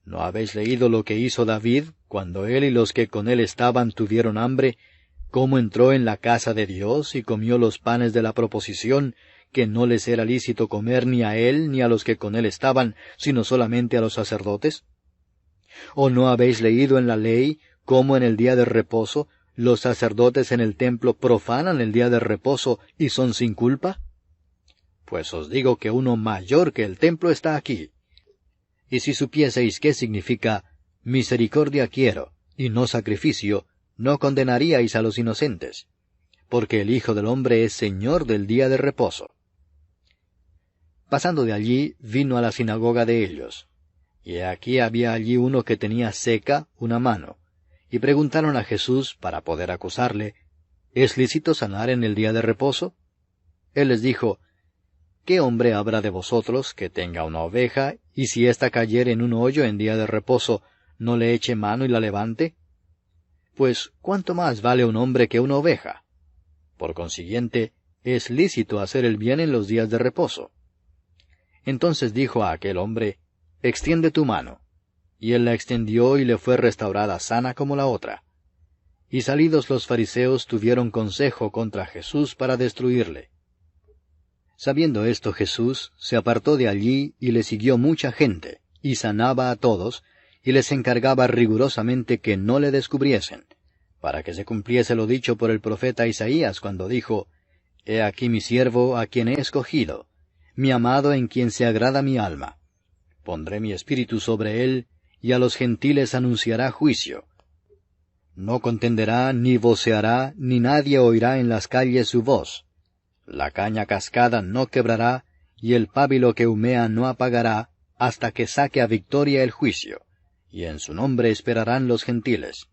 ¿No habéis leído lo que hizo David, cuando él y los que con él estaban tuvieron hambre, cómo entró en la casa de Dios y comió los panes de la proposición, que no les era lícito comer ni a él ni a los que con él estaban, sino solamente a los sacerdotes? ¿O no habéis leído en la ley cómo en el día de reposo los sacerdotes en el templo profanan el día de reposo y son sin culpa? Pues os digo que uno mayor que el templo está aquí. Y si supieseis qué significa misericordia quiero, y no sacrificio, no condenaríais a los inocentes, porque el Hijo del Hombre es Señor del día de reposo. Pasando de allí, vino a la sinagoga de ellos. Y aquí había allí uno que tenía seca una mano. Y preguntaron a Jesús, para poder acusarle, ¿Es lícito sanar en el día de reposo? Él les dijo, ¿Qué hombre habrá de vosotros que tenga una oveja, y si ésta cayere en un hoyo en día de reposo, no le eche mano y la levante? Pues, ¿cuánto más vale un hombre que una oveja? Por consiguiente, es lícito hacer el bien en los días de reposo. Entonces dijo a aquel hombre, Extiende tu mano. Y él la extendió y le fue restaurada sana como la otra. Y salidos los fariseos tuvieron consejo contra Jesús para destruirle. Sabiendo esto Jesús se apartó de allí y le siguió mucha gente, y sanaba a todos, y les encargaba rigurosamente que no le descubriesen, para que se cumpliese lo dicho por el profeta Isaías cuando dijo, He aquí mi siervo a quien he escogido, mi amado en quien se agrada mi alma. Pondré mi espíritu sobre él, y a los gentiles anunciará juicio. No contenderá, ni voceará, ni nadie oirá en las calles su voz. La caña cascada no quebrará, y el pábilo que humea no apagará, hasta que saque a victoria el juicio, y en su nombre esperarán los gentiles.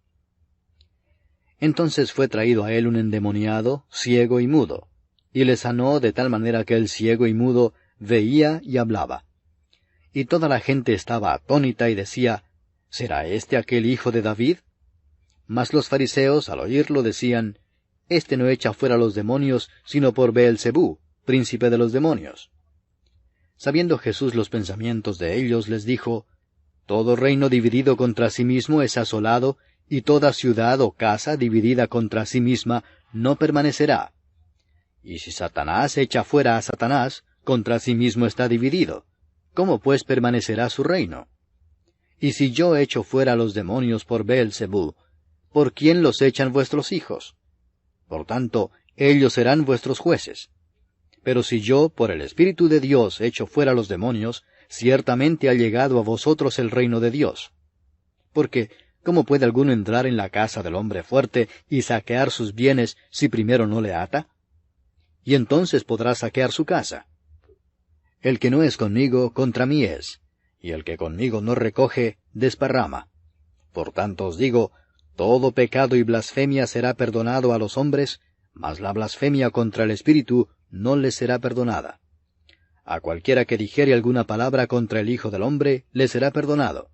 Entonces fue traído a él un endemoniado, ciego y mudo, y le sanó de tal manera que el ciego y mudo veía y hablaba. Y toda la gente estaba atónita y decía, ¿Será este aquel hijo de David? Mas los fariseos, al oírlo, decían, Este no echa fuera los demonios, sino por Beelzebú, príncipe de los demonios. Sabiendo Jesús los pensamientos de ellos, les dijo, Todo reino dividido contra sí mismo es asolado, y toda ciudad o casa dividida contra sí misma no permanecerá. Y si Satanás echa fuera a Satanás, contra sí mismo está dividido. ¿Cómo pues permanecerá su reino? Y si yo echo fuera los demonios por Beelzebú, ¿por quién los echan vuestros hijos? Por tanto, ellos serán vuestros jueces. Pero si yo, por el Espíritu de Dios, echo fuera los demonios, ciertamente ha llegado a vosotros el reino de Dios. Porque, ¿cómo puede alguno entrar en la casa del hombre fuerte y saquear sus bienes si primero no le ata? Y entonces podrá saquear su casa. El que no es conmigo, contra mí es, y el que conmigo no recoge, desparrama. Por tanto os digo, todo pecado y blasfemia será perdonado a los hombres, mas la blasfemia contra el Espíritu no les será perdonada. A cualquiera que dijere alguna palabra contra el Hijo del Hombre, le será perdonado,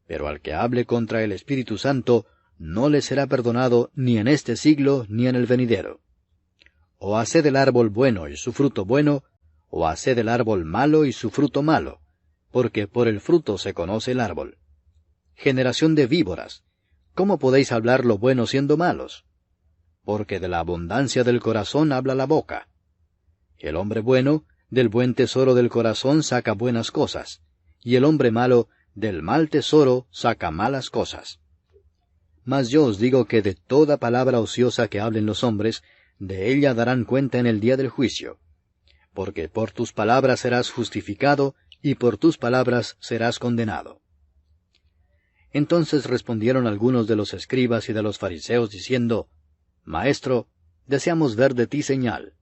pero al que hable contra el Espíritu Santo, no le será perdonado ni en este siglo ni en el venidero. O haced el árbol bueno y su fruto bueno, o haced el árbol malo y su fruto malo, porque por el fruto se conoce el árbol. Generación de víboras, ¿cómo podéis hablar lo bueno siendo malos? Porque de la abundancia del corazón habla la boca. El hombre bueno, del buen tesoro del corazón saca buenas cosas, y el hombre malo, del mal tesoro saca malas cosas. Mas yo os digo que de toda palabra ociosa que hablen los hombres, de ella darán cuenta en el día del juicio. Porque por tus palabras serás justificado, y por tus palabras serás condenado. Entonces respondieron algunos de los escribas y de los fariseos, diciendo, Maestro, deseamos ver de ti señal.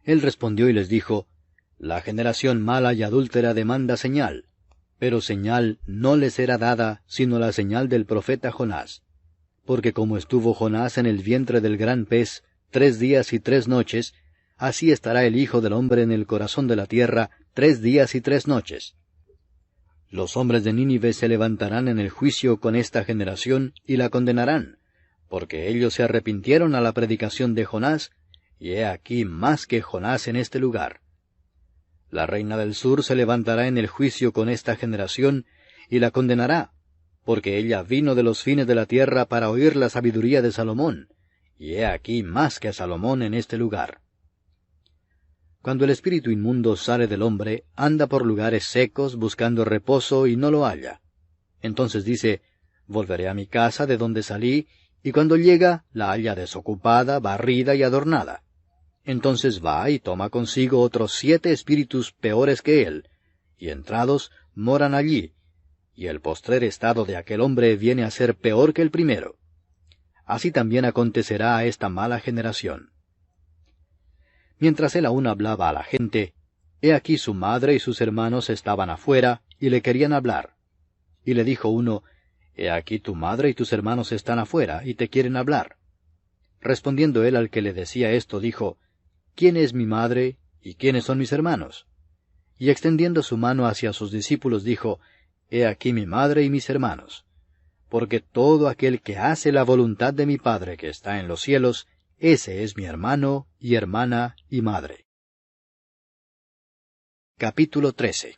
Él respondió y les dijo, La generación mala y adúltera demanda señal, pero señal no les será dada, sino la señal del profeta Jonás. Porque como estuvo Jonás en el vientre del gran pez 3 días y 3 noches, así estará el Hijo del Hombre en el corazón de la tierra 3 días y 3 noches. Los hombres de Nínive se levantarán en el juicio con esta generación y la condenarán, porque ellos se arrepintieron a la predicación de Jonás, y he aquí más que Jonás en este lugar. La reina del sur se levantará en el juicio con esta generación, y la condenará, porque ella vino de los fines de la tierra para oír la sabiduría de Salomón, y he aquí más que Salomón en este lugar. Cuando el espíritu inmundo sale del hombre, anda por lugares secos buscando reposo y no lo halla. Entonces dice, Volveré a mi casa de donde salí, y cuando llega, la halla desocupada, barrida y adornada. Entonces va y toma consigo otros 7 espíritus peores que él, y entrados moran allí, y el postrer estado de aquel hombre viene a ser peor que el primero. Así también acontecerá a esta mala generación. Mientras él aún hablaba a la gente, he aquí su madre y sus hermanos estaban afuera, y le querían hablar. Y le dijo uno, He aquí tu madre y tus hermanos están afuera, y te quieren hablar. Respondiendo él al que le decía esto, dijo, ¿Quién es mi madre, y quiénes son mis hermanos? Y extendiendo su mano hacia sus discípulos, dijo, He aquí mi madre y mis hermanos. Porque todo aquel que hace la voluntad de mi Padre que está en los cielos, ese es mi hermano, y hermana, y madre. Capítulo 13.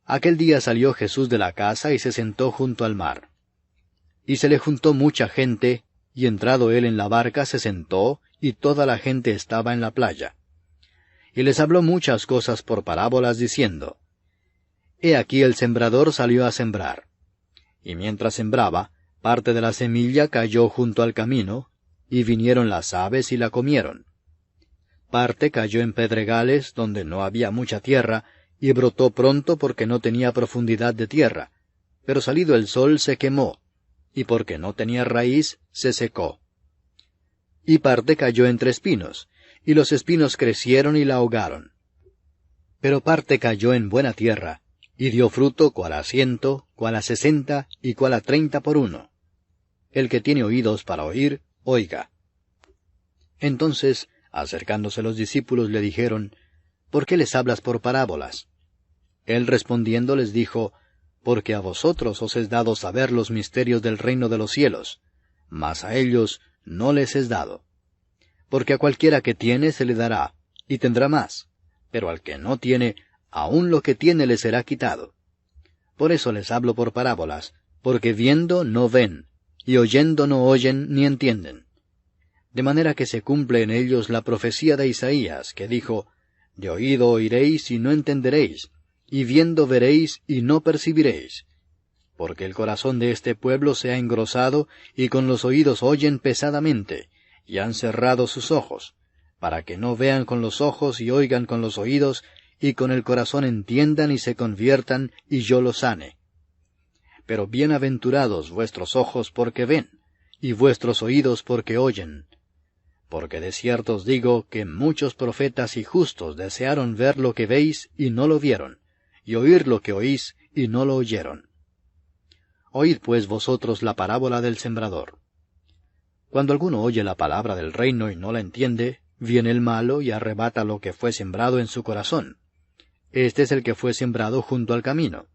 Aquel día salió Jesús de la casa y se sentó junto al mar. Y se le juntó mucha gente, y entrado él en la barca se sentó, y toda la gente estaba en la playa. Y les habló muchas cosas por parábolas, diciendo, He aquí el sembrador salió a sembrar. Y mientras sembraba, parte de la semilla cayó junto al camino, y vinieron las aves y la comieron. Parte cayó en pedregales, donde no había mucha tierra, y brotó pronto porque no tenía profundidad de tierra, pero salido el sol se quemó, y porque no tenía raíz, se secó. Y parte cayó entre espinos, y los espinos crecieron y la ahogaron. Pero parte cayó en buena tierra, y dio fruto cual a 100, cual a 60, y cual a 30 por uno. El que tiene oídos para oír, oiga. Entonces, acercándose los discípulos, le dijeron, ¿Por qué les hablas por parábolas? Él respondiendo les dijo, Porque a vosotros os es dado saber los misterios del reino de los cielos, mas a ellos no les es dado. Porque a cualquiera que tiene se le dará, y tendrá más, pero al que no tiene, aun lo que tiene le será quitado. Por eso les hablo por parábolas, porque viendo no ven, y oyendo no oyen ni entienden. De manera que se cumple en ellos la profecía de Isaías, que dijo, De oído oiréis y no entenderéis, y viendo veréis y no percibiréis. Porque el corazón de este pueblo se ha engrosado, y con los oídos oyen pesadamente, y han cerrado sus ojos, para que no vean con los ojos y oigan con los oídos, y con el corazón entiendan y se conviertan, y yo los sane. Pero bienaventurados vuestros ojos porque ven, y vuestros oídos porque oyen. Porque de cierto os digo que muchos profetas y justos desearon ver lo que veis y no lo vieron, y oír lo que oís y no lo oyeron. Oíd pues vosotros la parábola del sembrador. Cuando alguno oye la palabra del reino y no la entiende, viene el malo y arrebata lo que fue sembrado en su corazón. Este es el que fue sembrado junto al camino.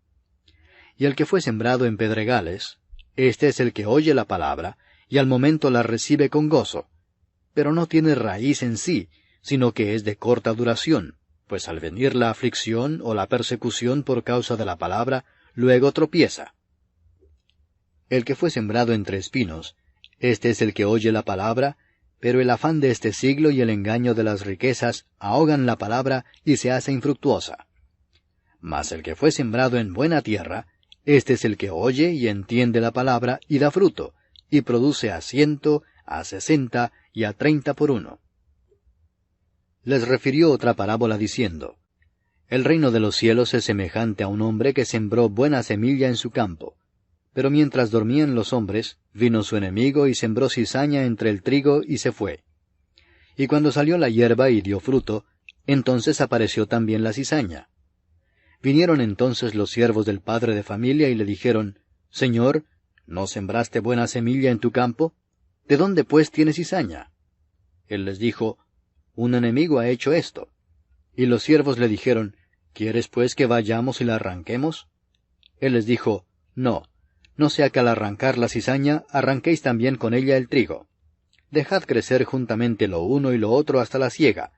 Y el que fue sembrado en pedregales, este es el que oye la palabra, y al momento la recibe con gozo, pero no tiene raíz en sí, sino que es de corta duración, pues al venir la aflicción o la persecución por causa de la palabra, luego tropieza. El que fue sembrado entre espinos, este es el que oye la palabra, pero el afán de este siglo y el engaño de las riquezas ahogan la palabra y se hace infructuosa. Mas el que fue sembrado en buena tierra, este es el que oye y entiende la palabra y da fruto, y produce a 100, a 60 y a 30 por uno. Les refirió otra parábola diciendo, El reino de los cielos es semejante a un hombre que sembró buena semilla en su campo. Pero mientras dormían los hombres, vino su enemigo y sembró cizaña entre el trigo y se fue. Y cuando salió la hierba y dio fruto, entonces apareció también la cizaña. Vinieron entonces los siervos del padre de familia y le dijeron, Señor, ¿no sembraste buena semilla en tu campo? ¿De dónde pues tienes cizaña? Él les dijo, Un enemigo ha hecho esto. Y los siervos le dijeron, ¿Quieres pues que vayamos y la arranquemos? Él les dijo, no sea que al arrancar la cizaña arranquéis también con ella el trigo. Dejad crecer juntamente lo uno y lo otro hasta la siega,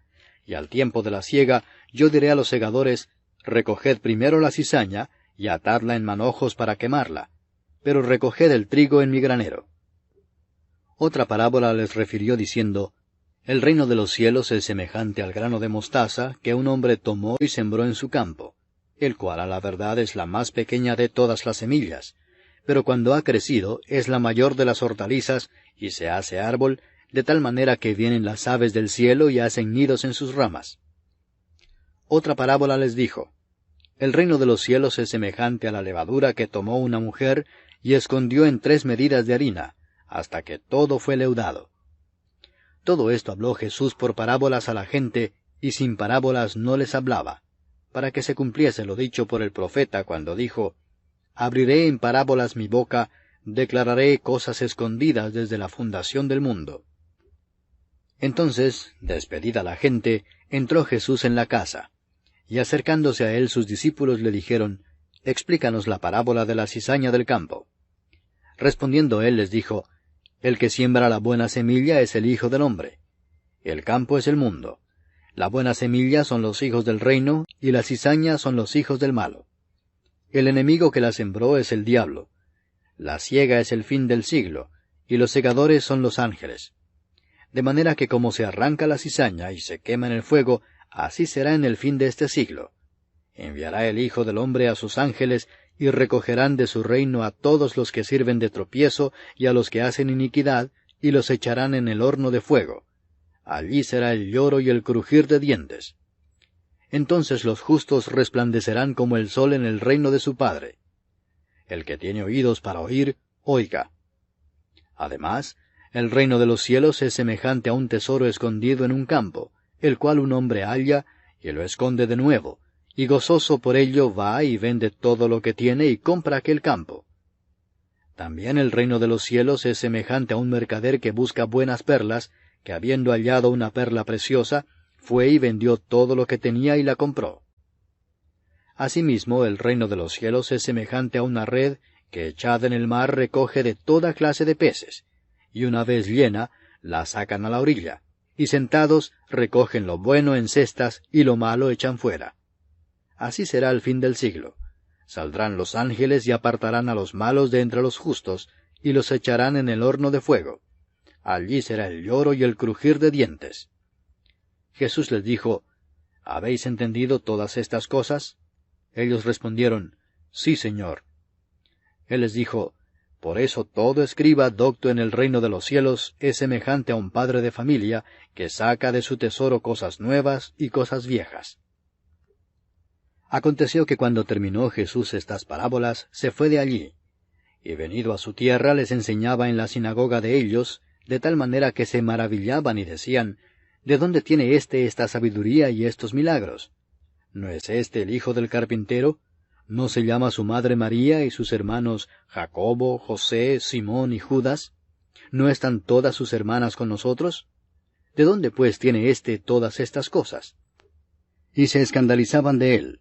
y al tiempo de la siega yo diré a los segadores, recoged primero la cizaña, y atadla en manojos para quemarla, pero recoged el trigo en mi granero. Otra parábola les refirió diciendo, El reino de los cielos es semejante al grano de mostaza que un hombre tomó y sembró en su campo, el cual a la verdad es la más pequeña de todas las semillas, pero cuando ha crecido es la mayor de las hortalizas y se hace árbol, de tal manera que vienen las aves del cielo y hacen nidos en sus ramas. Otra parábola les dijo, El reino de los cielos es semejante a la levadura que tomó una mujer y escondió en 3 medidas de harina, hasta que todo fue leudado. Todo esto habló Jesús por parábolas a la gente, y sin parábolas no les hablaba, para que se cumpliese lo dicho por el profeta cuando dijo, Abriré en parábolas mi boca, declararé cosas escondidas desde la fundación del mundo. Entonces, despedida la gente, entró Jesús en la casa, y acercándose a él sus discípulos le dijeron, Explícanos la parábola de la cizaña del campo. Respondiendo él les dijo, El que siembra la buena semilla es el Hijo del Hombre. El campo es el mundo. La buena semilla son los hijos del reino, y la cizaña son los hijos del malo. El enemigo que la sembró es el diablo. La siega es el fin del siglo, y los segadores son los ángeles. De manera que como se arranca la cizaña y se quema en el fuego, así será en el fin de este siglo. Enviará el Hijo del Hombre a sus ángeles, y recogerán de su reino a todos los que sirven de tropiezo y a los que hacen iniquidad, y los echarán en el horno de fuego. Allí será el lloro y el crujir de dientes. Entonces los justos resplandecerán como el sol en el reino de su Padre. El que tiene oídos para oír, oiga. Además, el reino de los cielos es semejante a un tesoro escondido en un campo, el cual un hombre halla, y lo esconde de nuevo, y gozoso por ello va y vende todo lo que tiene y compra aquel campo. También el reino de los cielos es semejante a un mercader que busca buenas perlas, que habiendo hallado una perla preciosa, fue y vendió todo lo que tenía y la compró. Asimismo, el reino de los cielos es semejante a una red que echada en el mar recoge de toda clase de peces, y una vez llena, la sacan a la orilla, y sentados recogen lo bueno en cestas y lo malo echan fuera. Así será el fin del siglo. Saldrán los ángeles y apartarán a los malos de entre los justos, y los echarán en el horno de fuego. Allí será el lloro y el crujir de dientes. Jesús les dijo, ¿Habéis entendido todas estas cosas? Ellos respondieron, Sí, Señor. Él les dijo, Por eso todo escriba docto en el reino de los cielos es semejante a un padre de familia que saca de su tesoro cosas nuevas y cosas viejas. Aconteció que cuando terminó Jesús estas parábolas, se fue de allí, y venido a su tierra les enseñaba en la sinagoga de ellos, de tal manera que se maravillaban y decían, ¿De dónde tiene esta sabiduría y estos milagros? ¿No es el hijo del carpintero? ¿No se llama su madre María y sus hermanos Jacobo, José, Simón y Judas? ¿No están todas sus hermanas con nosotros? ¿De dónde pues tiene todas estas cosas? Y se escandalizaban de él.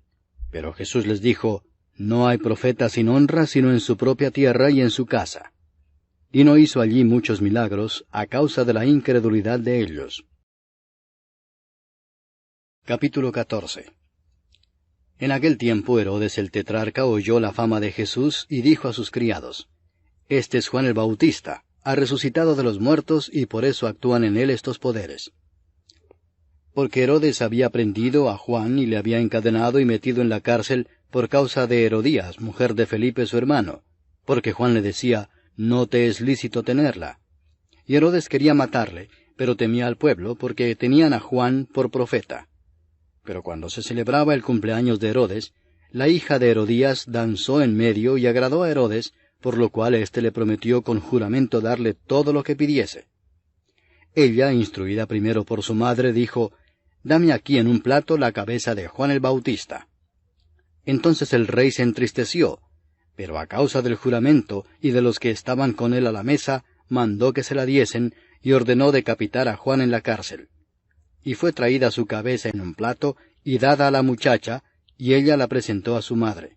Pero Jesús les dijo, No hay profeta sin honra sino en su propia tierra y en su casa. Y no hizo allí muchos milagros a causa de la incredulidad de ellos. Capítulo 14. En aquel tiempo Herodes el tetrarca oyó la fama de Jesús y dijo a sus criados, Este es Juan el Bautista, ha resucitado de los muertos y por eso actúan en él estos poderes. Porque Herodes había prendido a Juan y le había encadenado y metido en la cárcel por causa de Herodías, mujer de Felipe su hermano, porque Juan le decía, no te es lícito tenerla. Y Herodes quería matarle, pero temía al pueblo, porque tenían a Juan por profeta. Pero cuando se celebraba el cumpleaños de Herodes, la hija de Herodías danzó en medio y agradó a Herodes, por lo cual éste le prometió con juramento darle todo lo que pidiese. Ella, instruida primero por su madre, dijo, dame aquí en un plato la cabeza de Juan el Bautista. Entonces el rey se entristeció, pero a causa del juramento y de los que estaban con él a la mesa, mandó que se la diesen, y ordenó decapitar a Juan en la cárcel. Y fue traída su cabeza en un plato, y dada a la muchacha, y ella la presentó a su madre.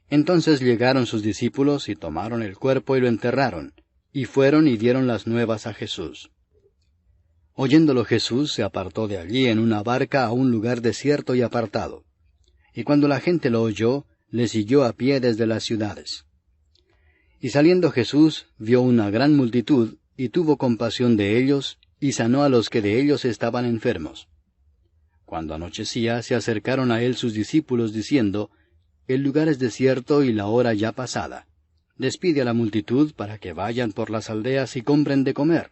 Entonces llegaron sus discípulos, y tomaron el cuerpo y lo enterraron, y fueron y dieron las nuevas a Jesús. Oyéndolo Jesús se apartó de allí en una barca a un lugar desierto y apartado. Y cuando la gente lo oyó, le siguió a pie desde las ciudades. Y saliendo Jesús, vio una gran multitud, y tuvo compasión de ellos, y sanó a los que de ellos estaban enfermos. Cuando anochecía, se acercaron a él sus discípulos, diciendo, el lugar es desierto y la hora ya pasada. Despide a la multitud para que vayan por las aldeas y compren de comer.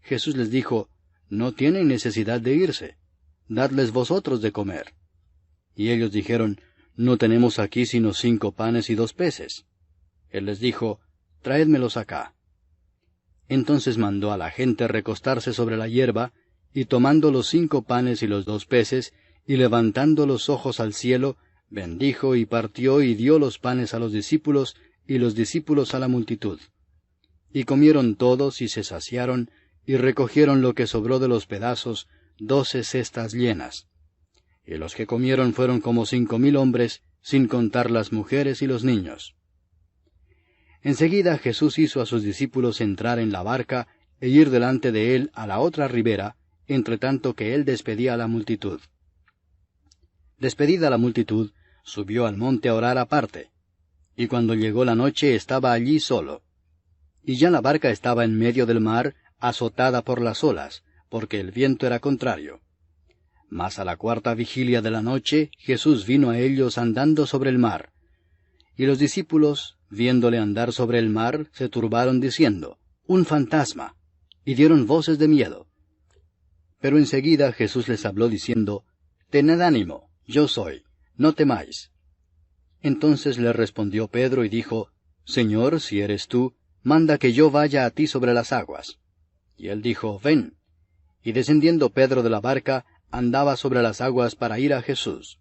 Jesús les dijo, no tienen necesidad de irse, dadles vosotros de comer. Y ellos dijeron, no tenemos aquí sino 5 panes y 2 peces. Él les dijo, traédmelos acá. Entonces mandó a la gente recostarse sobre la hierba, y tomando los 5 panes y los 2 peces, y levantando los ojos al cielo, bendijo y partió y dio los panes a los discípulos, y los discípulos a la multitud. Y comieron todos y se saciaron, y recogieron lo que sobró de los pedazos, 12 cestas llenas. Y los que comieron fueron como 5,000 hombres, sin contar las mujeres y los niños. Enseguida Jesús hizo a sus discípulos entrar en la barca e ir delante de él a la otra ribera, entre tanto que él despedía a la multitud. Despedida la multitud, subió al monte a orar aparte. Y cuando llegó la noche estaba allí solo. Y ya la barca estaba en medio del mar, azotada por las olas, porque el viento era contrario. Mas a la 4ª vigilia de la noche, Jesús vino a ellos andando sobre el mar. Y los discípulos, viéndole andar sobre el mar, se turbaron diciendo, un fantasma, y dieron voces de miedo. Pero enseguida Jesús les habló diciendo, tened ánimo, yo soy, no temáis. Entonces le respondió Pedro y dijo, Señor, si eres tú, manda que yo vaya a ti sobre las aguas. Y él dijo, ven. Y descendiendo Pedro de la barca, andaba sobre las aguas para ir a Jesús.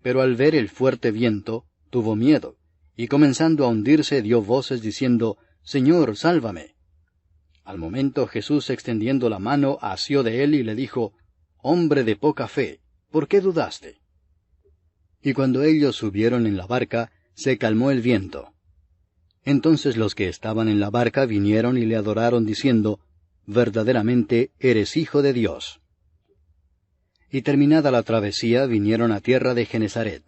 Pero al ver el fuerte viento, tuvo miedo, y comenzando a hundirse dio voces diciendo, Señor, sálvame. Al momento Jesús, extendiendo la mano, asió de él y le dijo, Hombre de poca fe, ¿por qué dudaste? Y cuando ellos subieron en la barca, se calmó el viento. Entonces los que estaban en la barca vinieron y le adoraron diciendo, Verdaderamente eres Hijo de Dios. Y terminada la travesía, vinieron a tierra de Genesaret.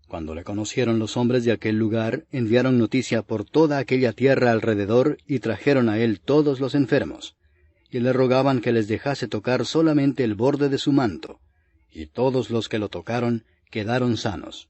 Cuando le conocieron los hombres de aquel lugar, enviaron noticia por toda aquella tierra alrededor y trajeron a él todos los enfermos, y le rogaban que les dejase tocar solamente el borde de su manto, y todos los que lo tocaron quedaron sanos.